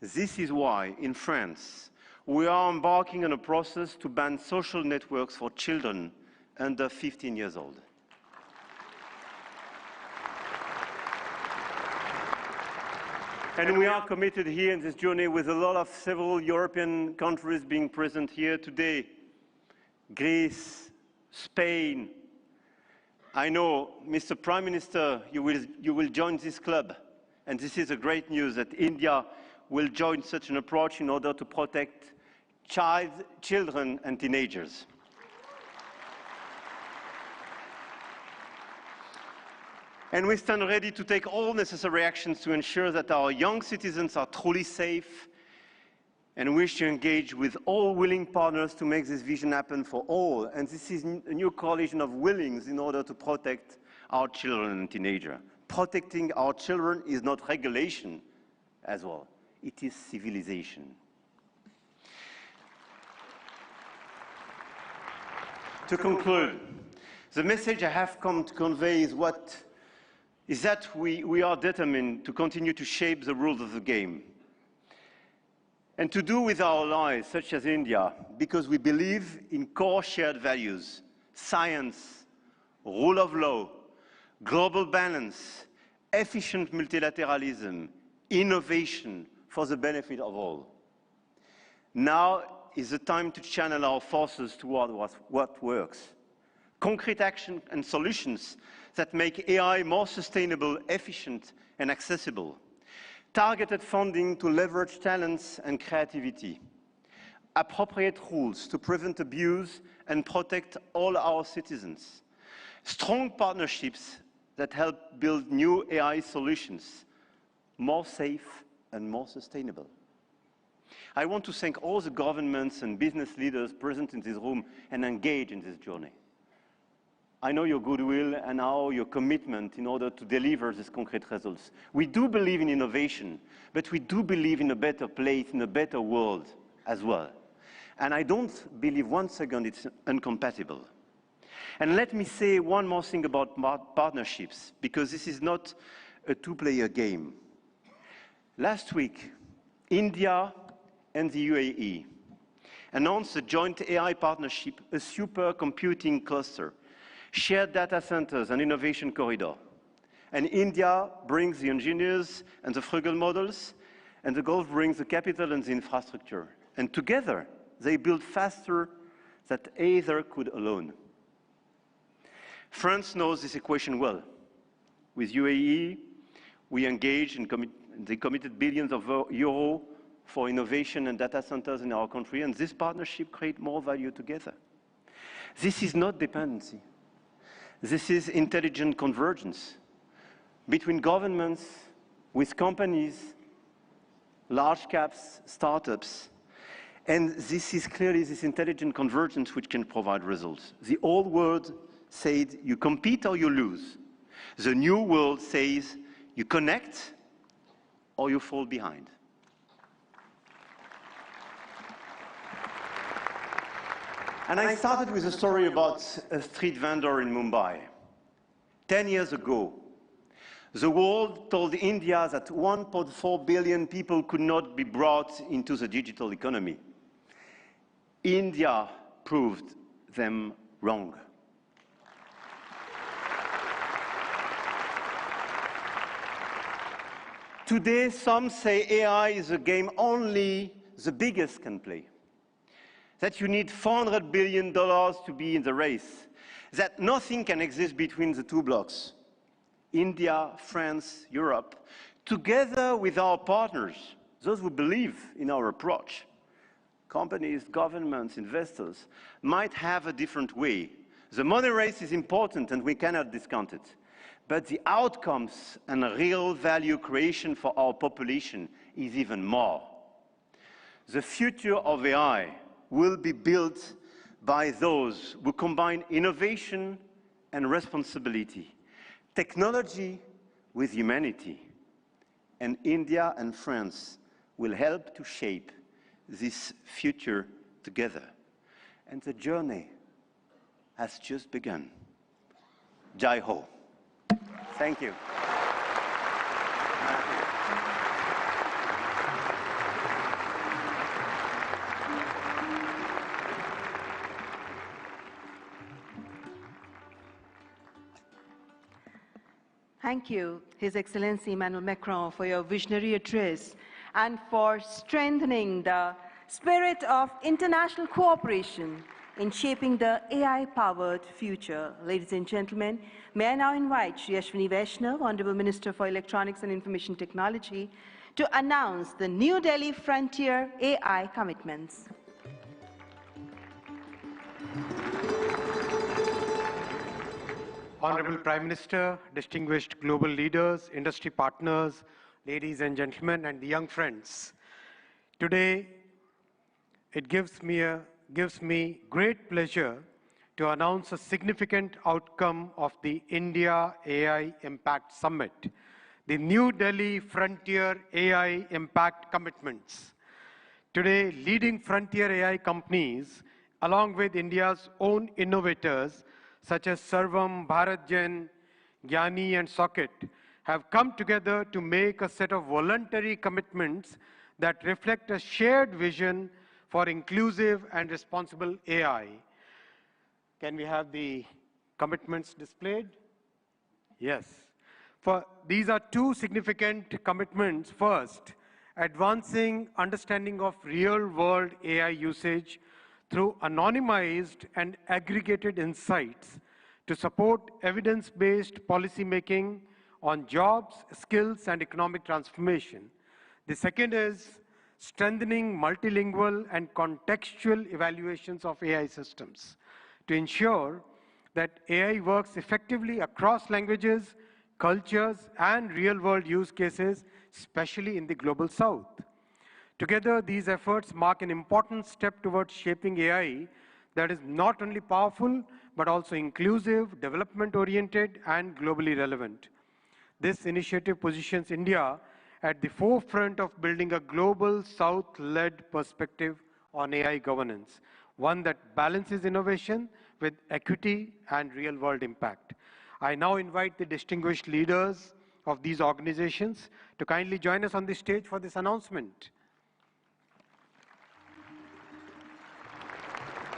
This is why, in France, we are embarking on a process to ban social networks for children under 15 years old. And we are committed here in this journey with a lot of several European countries being present here today. Greece, Spain. I know, Mr. Prime Minister, you will join this club. And this is a great news that India will join such an approach in order to protect children and teenagers. And we stand ready to take all necessary actions to ensure that our young citizens are truly safe, and wish to engage with all willing partners to make this vision happen for all. And this is a new coalition of willings in order to protect our children and teenagers. Protecting our children is not regulation as well. It is civilization. To conclude, the message I have come to convey is that we are determined to continue to shape the rules of the game. And to do with our allies, such as India, because we believe in core shared values: science, rule of law, global balance, efficient multilateralism, innovation for the benefit of all. Now is the time to channel our forces toward what works. Concrete action and solutions that make AI more sustainable, efficient, and accessible. Targeted funding to leverage talents and creativity. Appropriate rules to prevent abuse and protect all our citizens. Strong partnerships that help build new AI solutions, more safe and more sustainable. I want to thank all the governments and business leaders present in this room and engaged in this journey. I know your goodwill and now your commitment in order to deliver these concrete results. We do believe in innovation, but we do believe in a better place, in a better world as well. And I don't believe one second it's incompatible. And let me say one more thing about partnerships, because this is not a two-player game. Last week, India and the UAE announced a joint AI partnership, a supercomputing cluster, shared data centers and innovation corridor. And India brings the engineers and the frugal models, and the Gulf brings the capital and the infrastructure. And together, they build faster than either could alone. France knows this equation well. With UAE, we engaged and they committed billions of euros for innovation and data centers in our country, and this partnership creates more value together. This is not dependency. This is intelligent convergence between governments, with companies, large caps, startups. And this is clearly this intelligent convergence which can provide results. The old world said you compete or you lose. The new world says you connect or you fall behind. And I started with a story about a street vendor in Mumbai. 10 years ago, the world told India that 1.4 billion people could not be brought into the digital economy. India proved them wrong. Today, some say AI is a game only the biggest can play. That you need $400 billion to be in the race, that nothing can exist between the two blocks, India, France, Europe, together with our partners, those who believe in our approach. Companies, governments, investors might have a different way. The money race is important and we cannot discount it. But the outcomes and real value creation for our population is even more. The future of AI will be built by those who combine innovation and responsibility, technology with humanity. And India and France will help to shape this future together. And the journey has just begun. Jai Ho. Thank you. Thank you, His Excellency Emmanuel Macron, for your visionary address and for strengthening the spirit of international cooperation in shaping the AI-powered future. Ladies and gentlemen, may I now invite Shri Ashwini Vaishnav, Honorable Minister for Electronics and Information Technology, to announce the New Delhi Frontier AI commitments. Honorable Prime Minister, distinguished global leaders, industry partners, ladies and gentlemen, and the young friends. Today, it gives me great pleasure to announce a significant outcome of the India AI Impact Summit, the New Delhi Frontier AI Impact Commitments. Today, leading frontier AI companies, along with India's own innovators, such as Sarvam, BharatGen, Gyani, and Socket, have come together to make a set of voluntary commitments that reflect a shared vision for inclusive and responsible AI. Can we have the commitments displayed? Yes. These are two significant commitments. First, advancing understanding of real-world AI usage through anonymized and aggregated insights to support evidence-based policymaking on jobs, skills, and economic transformation. The second is strengthening multilingual and contextual evaluations of AI systems to ensure that AI works effectively across languages, cultures, and real-world use cases, especially in the Global South. Together, these efforts mark an important step towards shaping AI that is not only powerful, but also inclusive, development-oriented, and globally relevant. This initiative positions India at the forefront of building a global South-led perspective on AI governance, one that balances innovation with equity and real-world impact. I now invite the distinguished leaders of these organizations to kindly join us on the stage for this announcement.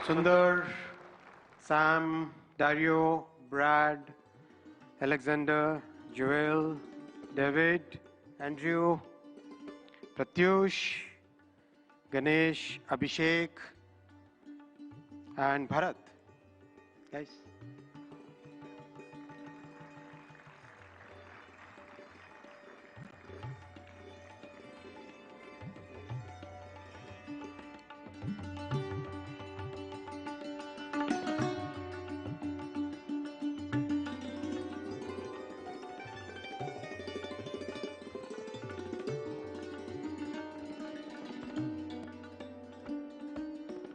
Sundar, Sam, Dario, Brad, Alexander, Joel, David, Andrew, Pratyush, Ganesh, Abhishek, and Bharat. Guys.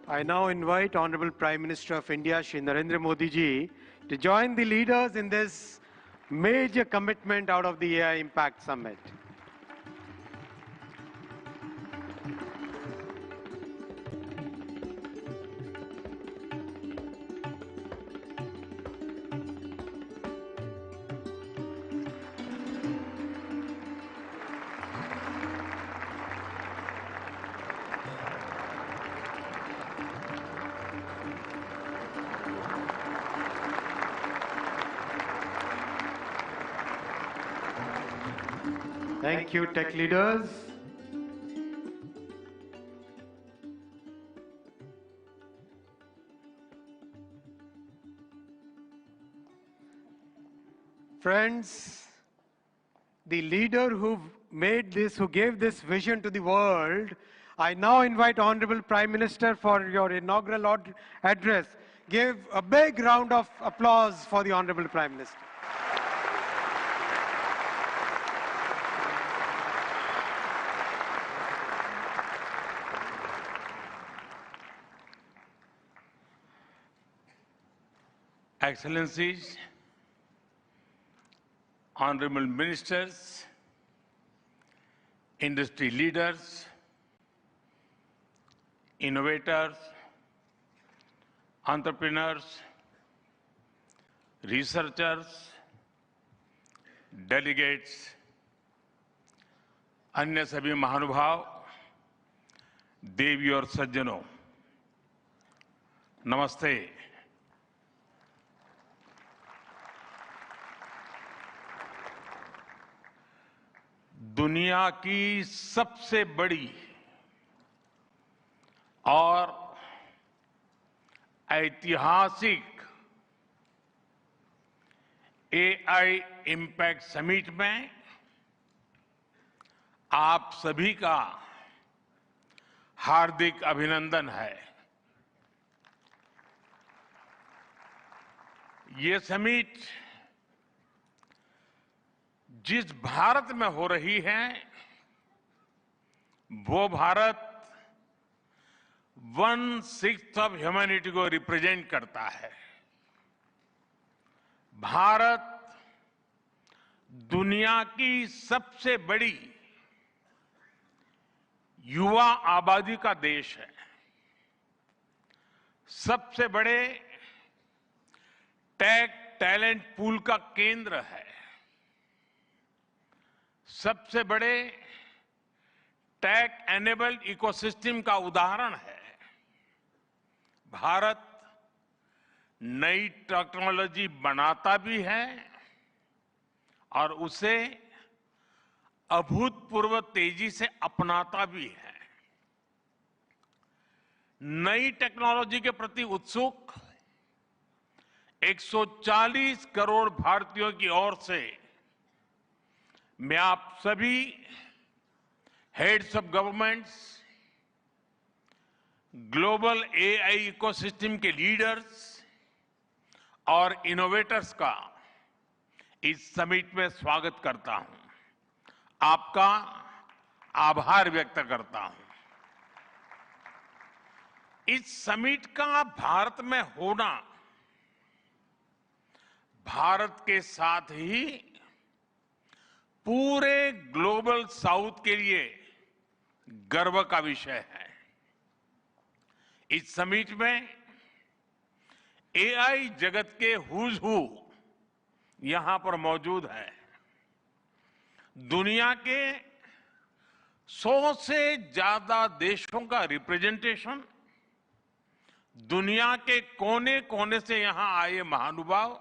I now invite Honorable Prime Minister of India, Shri Narendra Modi ji, to join the leaders in this major commitment out of the AI Impact Summit. Thank you, tech leaders. Friends, the leader who gave this vision to the world, I now invite Honorable Prime Minister for your inaugural address. Give a big round of applause for the Honorable Prime Minister. Excellencies, honorable ministers, industry leaders, innovators, entrepreneurs, researchers, delegates, अन्य सभी महानुभाव, देवी और सज्जनों, नमस्ते। दुनिया की सबसे बड़ी और ऐतिहासिक एआई इम्पैक्ट समिट में आप सभी का हार्दिक अभिनंदन है। ये समिट जिस भारत में हो रही है, वो भारत 1/6 ऑफ ह्यूमैनिटी को रिप्रेजेंट करता है। भारत दुनिया की सबसे बड़ी युवा आबादी का देश है, सबसे बड़े टेक टैलेंट पूल का केंद्र है, सबसे बड़े टेक एनेबल्ड इकोसिस्टम का उदाहरण है। भारत नई टेक्नोलॉजी बनाता भी है और उसे अभूतपूर्व तेजी से अपनाता भी है। नई टेक्नोलॉजी के प्रति उत्सुक 140 करोड़ भारतीयों की ओर से मैं आप सभी heads of governments, global AI ecosystem के लीडर्स और इनोवेटर्स का इस समिट में स्वागत करता हूं, आपका आभार व्यक्त करता हूं। इस समिट का भारत में होना भारत के साथ ही पूरे ग्लोबल साउथ के लिए गर्व का विषय है। इस समिट में एआई जगत के हुज हू यहां पर मौजूद है। दुनिया के 100 से ज्यादा देशों का रिप्रेजेंटेशन, दुनिया के कोने कोने से यहां आए महानुभाव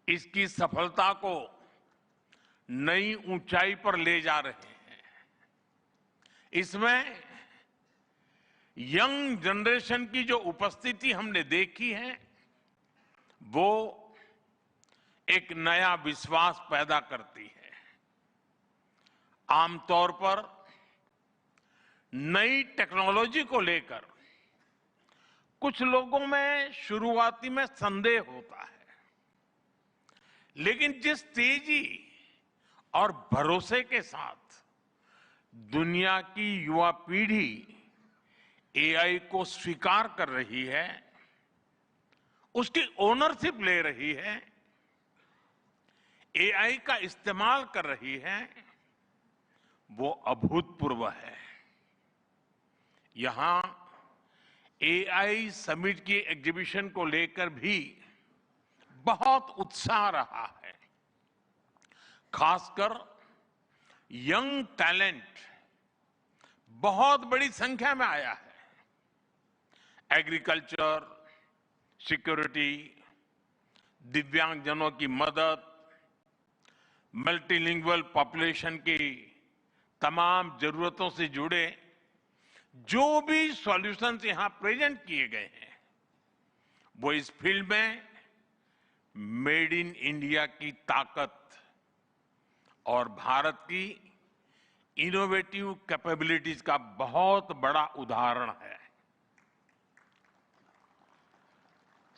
इसकी सफलता को नई ऊंचाई पर ले जा रहे हैं। इसमें यंग जनरेशन की जो उपस्थिति हमने देखी है, वो एक नया विश्वास पैदा करती है। आमतौर पर नई टेक्नोलॉजी को लेकर कुछ लोगों में शुरुआती में संदेह होता है, लेकिन जिस तेजी और भरोसे के साथ दुनिया की युवा पीढ़ी एआई को स्वीकार कर रही है, उसकी ओनरशिप ले रही है, एआई का इस्तेमाल कर रही है, वो अभूतपूर्व है। यहां एआई समिट की एग्जीबिशन को लेकर भी बहुत उत्साह रहा है। खासकर यंग टैलेंट बहुत बड़ी संख्या में आया है। एग्रीकल्चर, सिक्योरिटी, दिव्यांगजनों की मदद, मल्टीलिंगुअल पॉपुलेशन की तमाम जरूरतों से जुड़े जो भी सॉल्यूशंस यहां प्रेजेंट किए गए हैं, वो इस फील्ड में मेड इन इंडिया की ताकत और भारत की इनोवेटिव कैपेबिलिटीज का बहुत बड़ा उदाहरण है।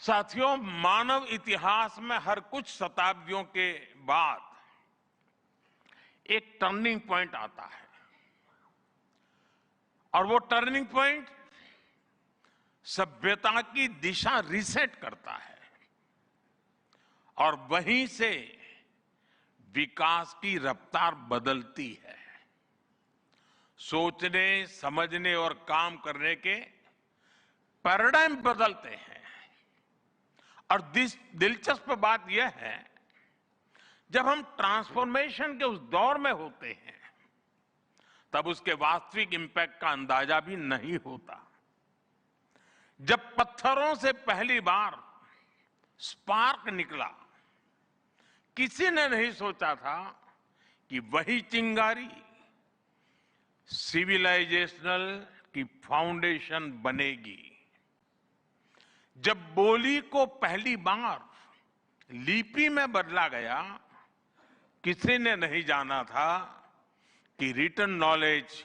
साथियों, मानव इतिहास में हर कुछ शताब्दियों के बाद एक टर्निंग पॉइंट आता है, और वो टर्निंग पॉइंट सभ्यता की दिशा रीसेट करता है और वहीं से विकास की रफ्तार बदलती है। सोचने, समझने और काम करने के पैराडाइम बदलते हैं। और दिलचस्प बात यह है, जब हम ट्रांसफॉर्मेशन के उस दौर में होते हैं, तब उसके वास्तविक इंपैक्ट का अंदाजा भी नहीं होता। जब पत्थरों से पहली बार स्पार्क निकला, किसी ने नहीं सोचा था कि वही चिंगारी सिविलाइजेशनल की फाउंडेशन बनेगी। जब बोली को पहली बार लिपि में बदला गया, किसी ने नहीं जाना था कि रिटन नॉलेज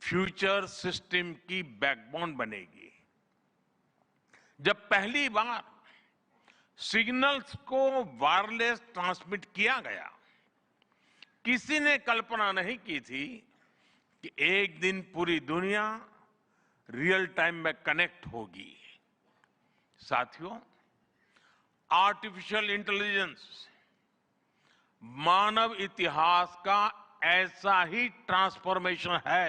फ्यूचर सिस्टम की बैकबोन बनेगी। जब पहली बार सिग्नल्स को वायरलेस ट्रांसमिट किया गया, किसी ने कल्पना नहीं की थी कि एक दिन पूरी दुनिया रियल टाइम में कनेक्ट होगी। साथियों, आर्टिफिशियल इंटेलिजेंस मानव इतिहास का ऐसा ही ट्रांसफॉर्मेशन है।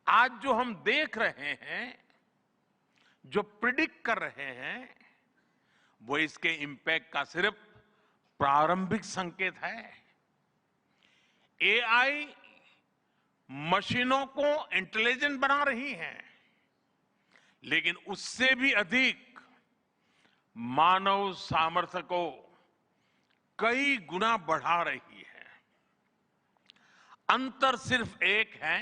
आज जो हम देख रहे हैं, जो प्रिडिक्ट कर रहे हैं, वो इसके इंपैक्ट का सिर्फ प्रारंभिक संकेत है। एआई मशीनों को इंटेलिजेंट बना रही है, लेकिन उससे भी अधिक मानव सामर्थ्य को कई गुना बढ़ा रही है। अंतर सिर्फ एक है,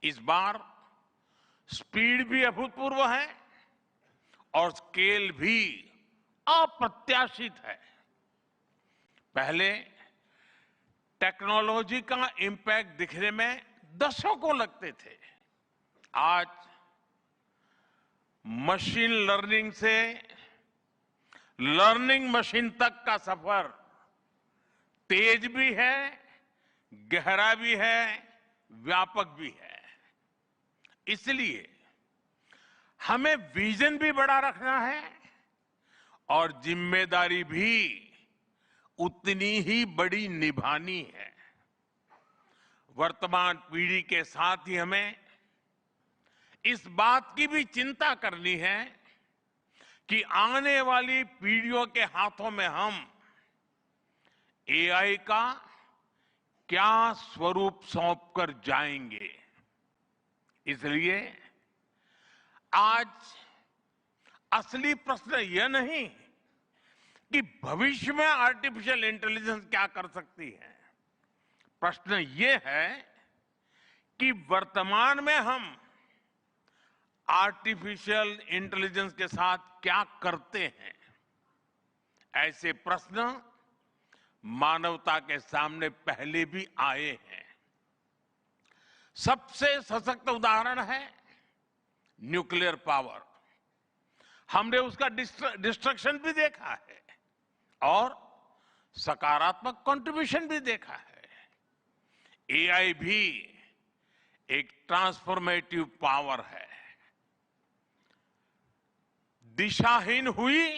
इस बार स्पीड भी अभूतपूर्व है और स्केल भी अप्रत्याशित है। पहले टेक्नोलॉजी का इंपैक्ट दिखने में दशकों लगते थे। आज मशीन लर्निंग से लर्निंग मशीन तक का सफर तेज भी है, गहरा भी है, व्यापक भी है। इसलिए हमें विजन भी बड़ा रखना है और जिम्मेदारी भी उतनी ही बड़ी निभानी है। वर्तमान पीढ़ी के साथ ही हमें इस बात की भी चिंता करनी है कि आने वाली पीढ़ियों के हाथों में हम एआई का क्या स्वरूप सौंपकर जाएंगे। इसलिए आज असली प्रश्न यह नहीं कि भविष्य में आर्टिफिशियल इंटेलिजेंस क्या कर सकती है। प्रश्न यह है कि वर्तमान में हम आर्टिफिशियल इंटेलिजेंस के साथ क्या करते हैं। ऐसे प्रश्न मानवता के सामने पहले भी आए हैं। सबसे सशक्त उदाहरण है न्यूक्लियर पावर। हमने उसका डिस्ट्रक्शन भी देखा है और सकारात्मक कंट्रीब्यूशन भी देखा है। एआई भी एक ट्रांसफॉर्मेटिव पावर है। दिशाहीन हुई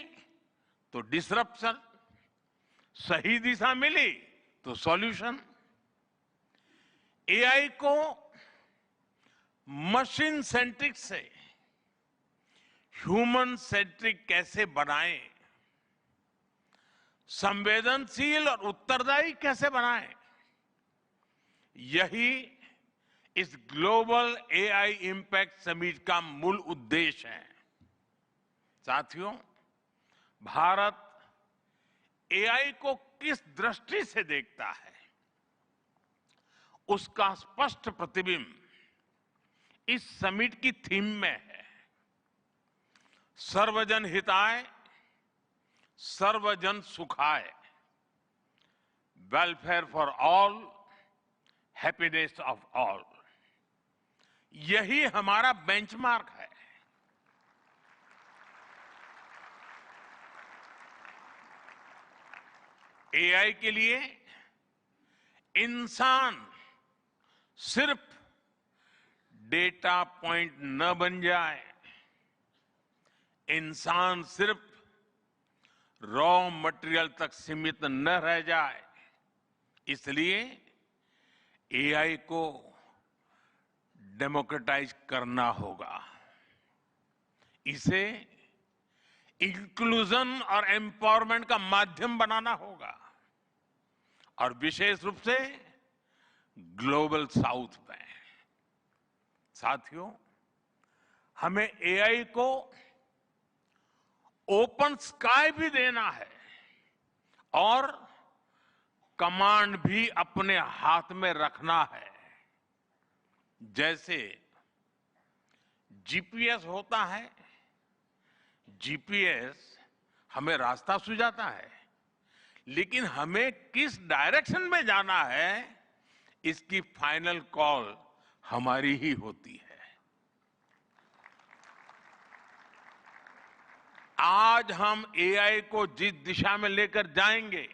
तो डिसरप्शन, सही दिशा मिली तो सॉल्यूशन। एआई को मशीन सेंट्रिक से ह्यूमन सेंट्रिक कैसे बनाएं, संवेदनशील और उत्तरदायी कैसे बनाएं, यही इस ग्लोबल एआई इंपैक्ट समिट का मूल उद्देश्य है। साथियों, भारत एआई को किस दृष्टि से देखता है, उसका स्पष्ट प्रतिबिंब इस समिट की थीम में है। सर्वजन हिताय, सर्वजन सुखाय, welfare for all, happiness of all. यही हमारा बेंचमार्क है। एआई के लिए इंसान सिर्फ डेटा पॉइंट न बन जाए, इंसान सिर्फ रॉ मटेरियल तक सीमित न रह जाए, इसलिए एआई को डेमोक्रेटाइज करना होगा। इसे इंक्लूजन और एम्पावरमेंट का माध्यम बनाना होगा, और विशेष रूप से ग्लोबल साउथ में। साथियों, हमें एआई को ओपन स्काई भी देना है और कमांड भी अपने हाथ में रखना है। जैसे जीपीएस होता है, जीपीएस हमें रास्ता सुझाता है, लेकिन हमें किस डायरेक्शन में जाना है, इसकी फाइनल कॉल हमारी ही होती है। आज हम एआई को जिस दिशा में लेकर जाएंगे,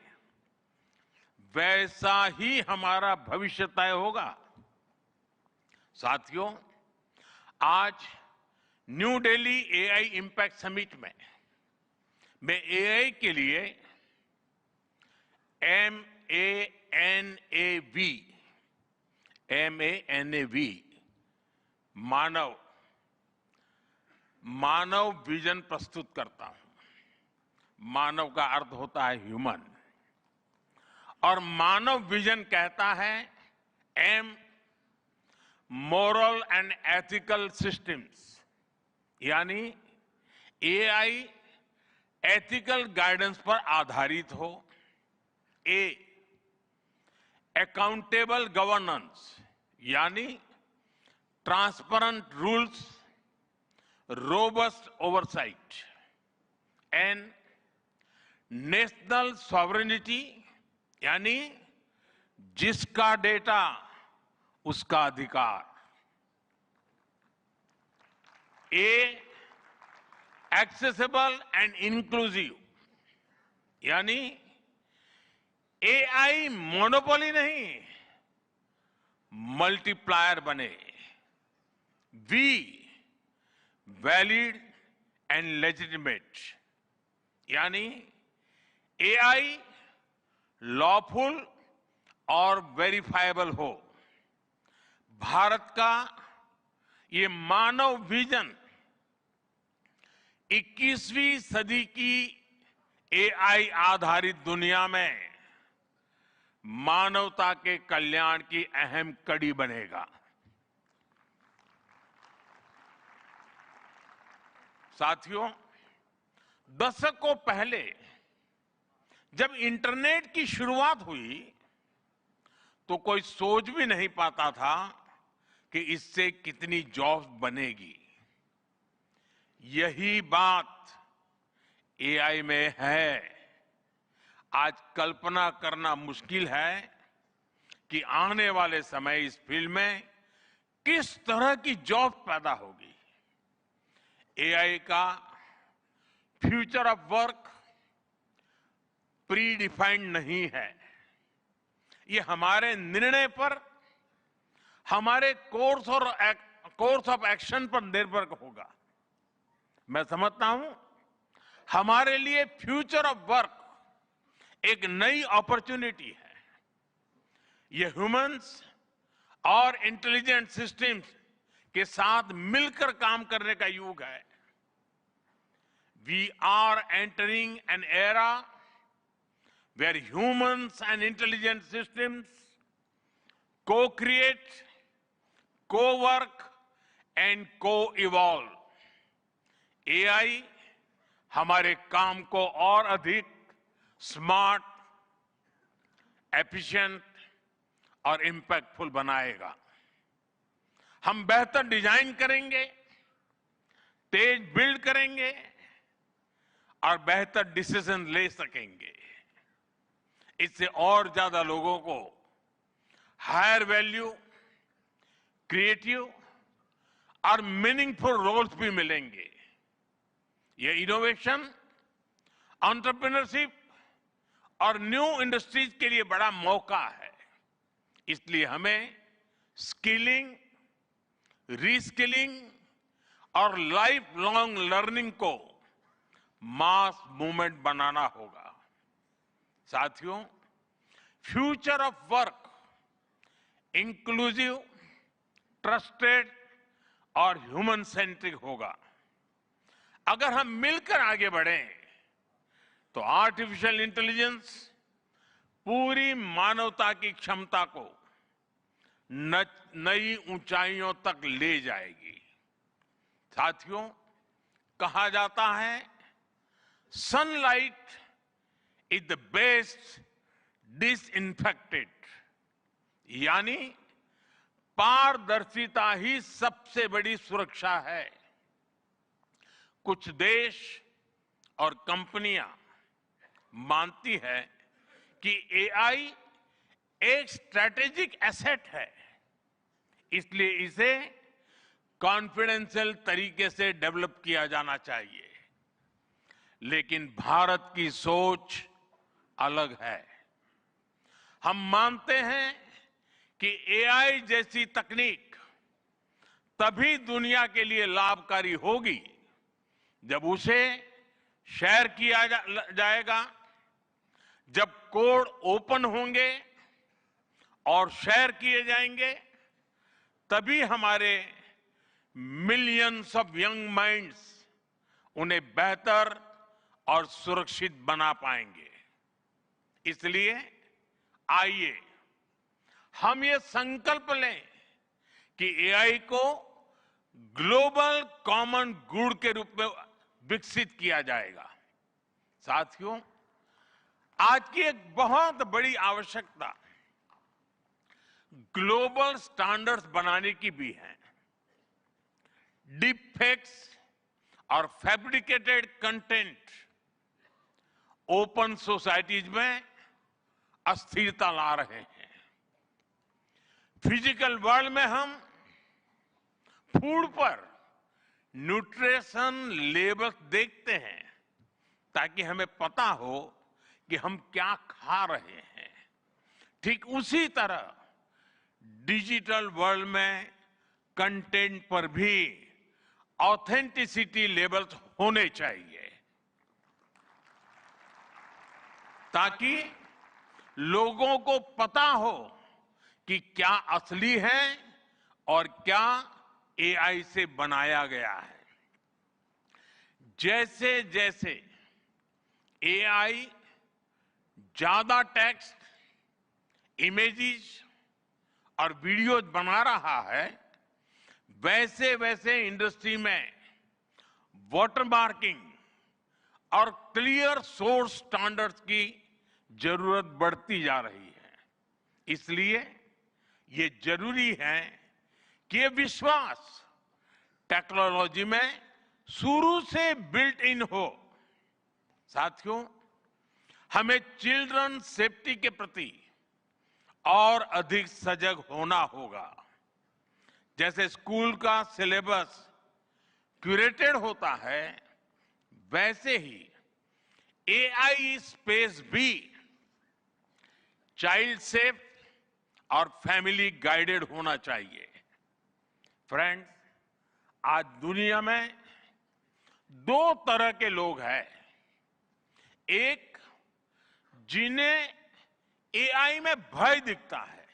वैसा ही हमारा भविष्य तय होगा। साथियों, आज new Delhi AI impact summit में मैं एआई के लिए MANAV मानव विजन प्रस्तुत करता हूं। मानव का अर्थ होता है ह्यूमन, और मानव विजन कहता है M, moral and ethical systems, यानी एआई एथिकल गाइडेंस पर आधारित हो। A, अकाउंटेबल गवर्नेंस, यानी transparent rules, robust oversight. N, national sovereignty, यानी जिसका डेटा उसका अधिकार। A, एक्सेसिबल एंड इंक्लूसिव, यानी एआई मोनोपोली नहीं, मल्टीप्लायर बने। V, वैलिड एंड लेजिटिमेट, यानी एआई लॉफुल और वेरीफाइबल हो। भारत का ये मानव विजन 21वीं सदी की एआई आधारित दुनिया में मानवता के कल्याण की अहम कड़ी बनेगा। साथियों, दशकों पहले जब इंटरनेट की शुरुआत हुई, तो कोई सोच भी नहीं पाता था कि इससे कितनी जॉब्स बनेगी। यही बात एआई में है। आज कल्पना करना मुश्किल है कि आने वाले समय इस फील्ड में किस तरह की जॉब पैदा होगी। एआई का future of work pre defined नहीं है। ये हमारे निर्णय पर, हमारे कोर्स ऑफ एक्शन पर निर्भर होगा। मैं समझता हूं हमारे लिए फ्यूचर ऑफ वर्क एक नई अपॉर्चुनिटी है। ये ह्यूमंस और इंटेलिजेंट सिस्टम्स के साथ मिलकर काम करने का युग है। We are entering an era where humans and intelligent systems co-create, co-work and co-evolve. AI हमारे काम को और अधिक स्मार्ट, एफिशिएंट और इंपैक्टफुल बनाएगा। हम बेहतर डिजाइन करेंगे, तेज बिल्ड करेंगे और बेहतर डिसीजन ले सकेंगे। इससे और ज्यादा लोगों को हायर वैल्यू, क्रिएटिव और मीनिंगफुल रोल्स भी मिलेंगे। ये इनोवेशन, एंटरप्रेन्योरशिप और न्यू इंडस्ट्रीज के लिए बड़ा मौका है। इसलिए हमें स्किलिंग, रीस्किलिंग और लाइफ लॉन्ग लर्निंग को मास मूवमेंट बनाना होगा। साथियों, future of work inclusive, trusted और ह्यूमन सेंट्रिक होगा। अगर हम मिलकर आगे बढ़ें तो आर्टिफिशियल इंटेलिजेंस पूरी मानवता की क्षमता को नई ऊंचाइयों तक ले जाएगी। साथियों, कहा जाता है sunlight is the best disinfected, यानी पारदर्शिता ही सबसे बड़ी सुरक्षा है। कुछ देश और कंपनियां मानती है कि एआई एक स्ट्रैटेजिक एसेट है, इसलिए इसे कॉन्फिडेंशियल तरीके से डेवलप किया जाना चाहिए। लेकिन भारत की सोच अलग है। हम मानते हैं कि एआई जैसी तकनीक तभी दुनिया के लिए लाभकारी होगी जब उसे शेयर किया जाएगा, जब कोड ओपन होंगे और शेयर किए जाएंगे, तभी हमारे मिलियंस ऑफ यंग माइंड्स उन्हें बेहतर और सुरक्षित बना पाएंगे। इसलिए आइए हम ये संकल्प लें कि एआई को ग्लोबल कॉमन गुड के रूप में विकसित किया जाएगा। साथियों, आज की एक बहुत बड़ी आवश्यकता ग्लोबल स्टैंडर्ड्स बनाने की भी है। डीप फेक्स और फैब्रिकेटेड कंटेंट ओपन सोसाइटीज में अस्थिरता ला रहे हैं। फिजिकल वर्ल्ड में हम फूड पर न्यूट्रिशन लेबल्स देखते हैं ताकि हमें पता हो कि हम क्या खा रहे हैं। ठीक उसी तरह डिजिटल वर्ल्ड में कंटेंट पर भी ऑथेंटिसिटी लेवल्स होने चाहिए ताकि लोगों को पता हो कि क्या असली है और क्या एआई से बनाया गया है। जैसे जैसे एआई ज्यादा टेक्स्ट, इमेजेस और वीडियोज बना रहा है, वैसे वैसे इंडस्ट्री में वाटरमार्किंग और क्लियर सोर्स स्टैंडर्ड्स की जरूरत बढ़ती जा रही है। इसलिए ये जरूरी है कि ये विश्वास टेक्नोलॉजी में शुरू से बिल्ट इन हो। साथियों, हमें चिल्ड्रन सेफ्टी के प्रति और अधिक सजग होना होगा। जैसे स्कूल का सिलेबस क्यूरेटेड होता है, वैसे ही एआई स्पेस भी चाइल्ड सेफ और फैमिली गाइडेड होना चाहिए। फ्रेंड्स, आज दुनिया में दो तरह के लोग हैं। एक, जिन्हें एआई में भय दिखता है,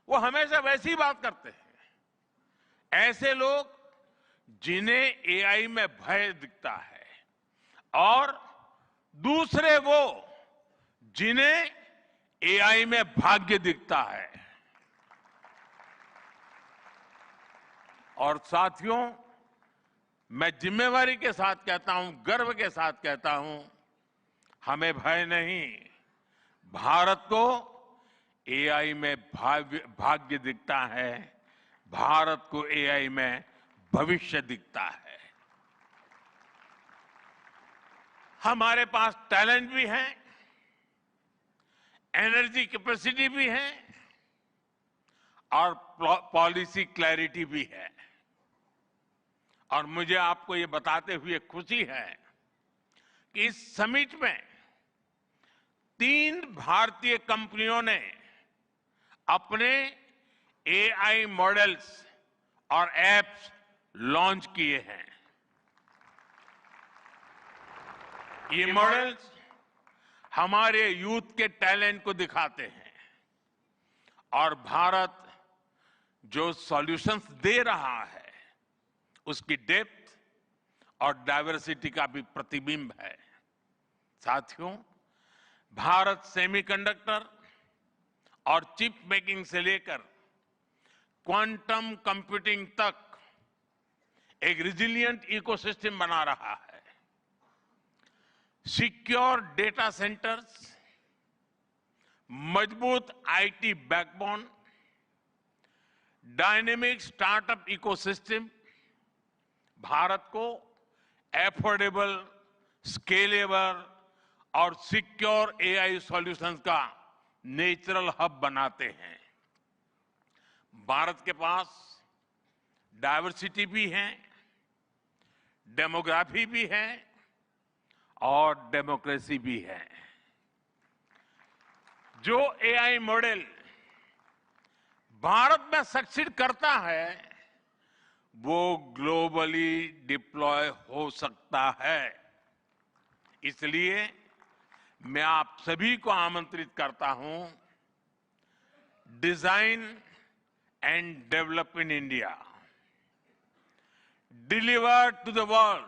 वो हमेशा वैसी बात करते हैं। ऐसे लोग जिन्हें एआई में भय दिखता है, और दूसरे वो जिन्हें एआई में भाग्य दिखता है। और साथियों, मैं जिम्मेवारी के साथ कहता हूं, गर्व के साथ कहता हूं, हमें भय नहीं, भारत को एआई में भाग्य दिखता है, भारत को एआई में भविष्य दिखता है। हमारे पास टैलेंट भी है, एनर्जी कैपेसिटी भी है और पॉलिसी क्लैरिटी भी है। और मुझे आपको ये बताते हुए खुशी है कि इस समिट में 3 भारतीय कंपनियों ने अपने एआई मॉडल्स और एप्स लॉन्च किए हैं। ये मॉडल्स हमारे यूथ के टैलेंट को दिखाते हैं और भारत जो सॉल्यूशंस दे रहा है उसकी डेप्थ और डाइवर्सिटी का भी प्रतिबिंब है। साथियों, भारत सेमीकंडक्टर और चिप मेकिंग से लेकर क्वांटम कंप्यूटिंग तक एक रिजिलिएंट इकोसिस्टम बना रहा है। सिक्योर डेटा सेंटर्स, मजबूत IT backbone, dynamic startup ecosystem Bharat को एफोर्डेबल, स्केलेबल और सिक्योर एआई सॉल्यूशंस का नेचुरल हब बनाते हैं। भारत के पास डाइवर्सिटी भी है, डेमोग्राफी भी है और डेमोक्रेसी भी है। जो एआई मॉडल भारत में सक्सीड करता है वो ग्लोबली डिप्लॉय हो सकता है। इसलिए मैं आप सभी को आमंत्रित करता हूं, design and develop in India, deliver to the world,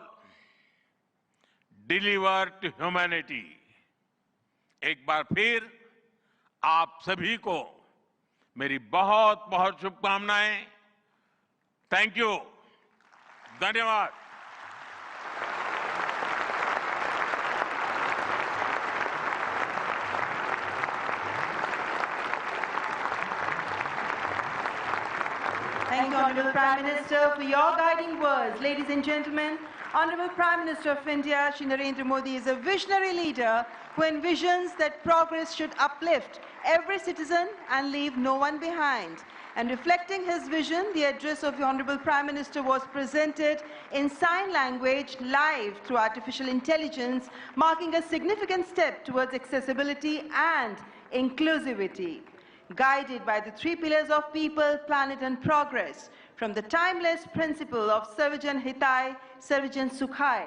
deliver to humanity. एक बार फिर आप सभी को मेरी बहुत बहुत शुभकामनाएं। थैंक यू, धन्यवाद। Thank you, Honorable Prime Minister, for your guiding words. Ladies and gentlemen, Honorable Prime Minister of India, Shri Narendra Modi, is a visionary leader who envisions that progress should uplift every citizen and leave no one behind. And reflecting his vision, the address of the Honorable Prime Minister was presented in sign language live through artificial intelligence, marking a significant step towards accessibility and inclusivity. Guided by the three pillars of people, planet and progress, from the timeless principle of Sarvajan Hitai, Sarvajan Sukhai.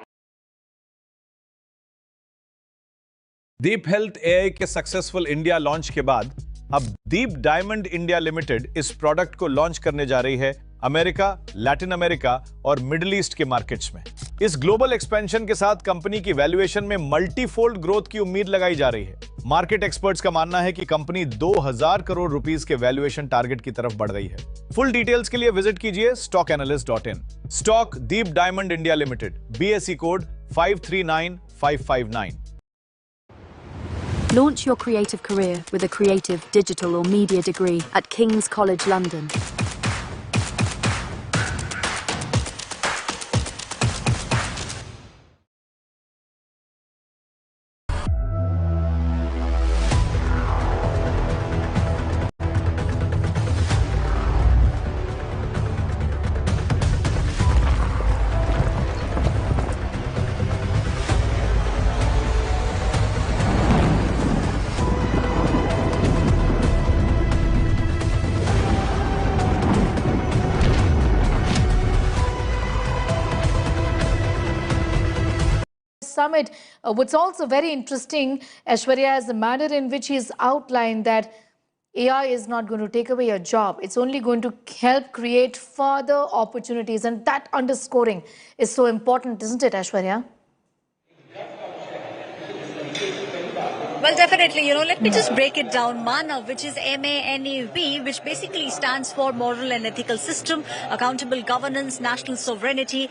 Deep health AI के successful India launch के बाद अब दीप diamond India limited इस product को launch करने जा रही है अमेरिका, लैटिन अमेरिका और मिडिल ईस्ट के मार्केट्स में। इस ग्लोबल एक्सपेंशन के साथ कंपनी की वैल्यूएशन में मल्टीफोल्ड ग्रोथ की उम्मीद लगाई जा रही है। मार्केट एक्सपर्ट्स का मानना है कि कंपनी 2000 करोड़ रुपीस के वैल्यूएशन टारगेट की तरफ बढ़ रही है। फुल डिटेल्स के लिए विजिट कीजिए stockanalyst.in। Stock Deep diamond India limited, BSE code 539559। Launch your creative career with a creative, digital or media degree at King's College London. Summit. What's also very interesting, Aishwarya, is the manner in which he's outlined that AI is not going to take away your job. It's only going to help create further opportunities. And that underscoring is so important, isn't it, Aishwarya? Well, definitely. Let me just break it down. MANAV, which is M-A-N-A-V, which basically stands for Moral and Ethical System, Accountable Governance, National Sovereignty,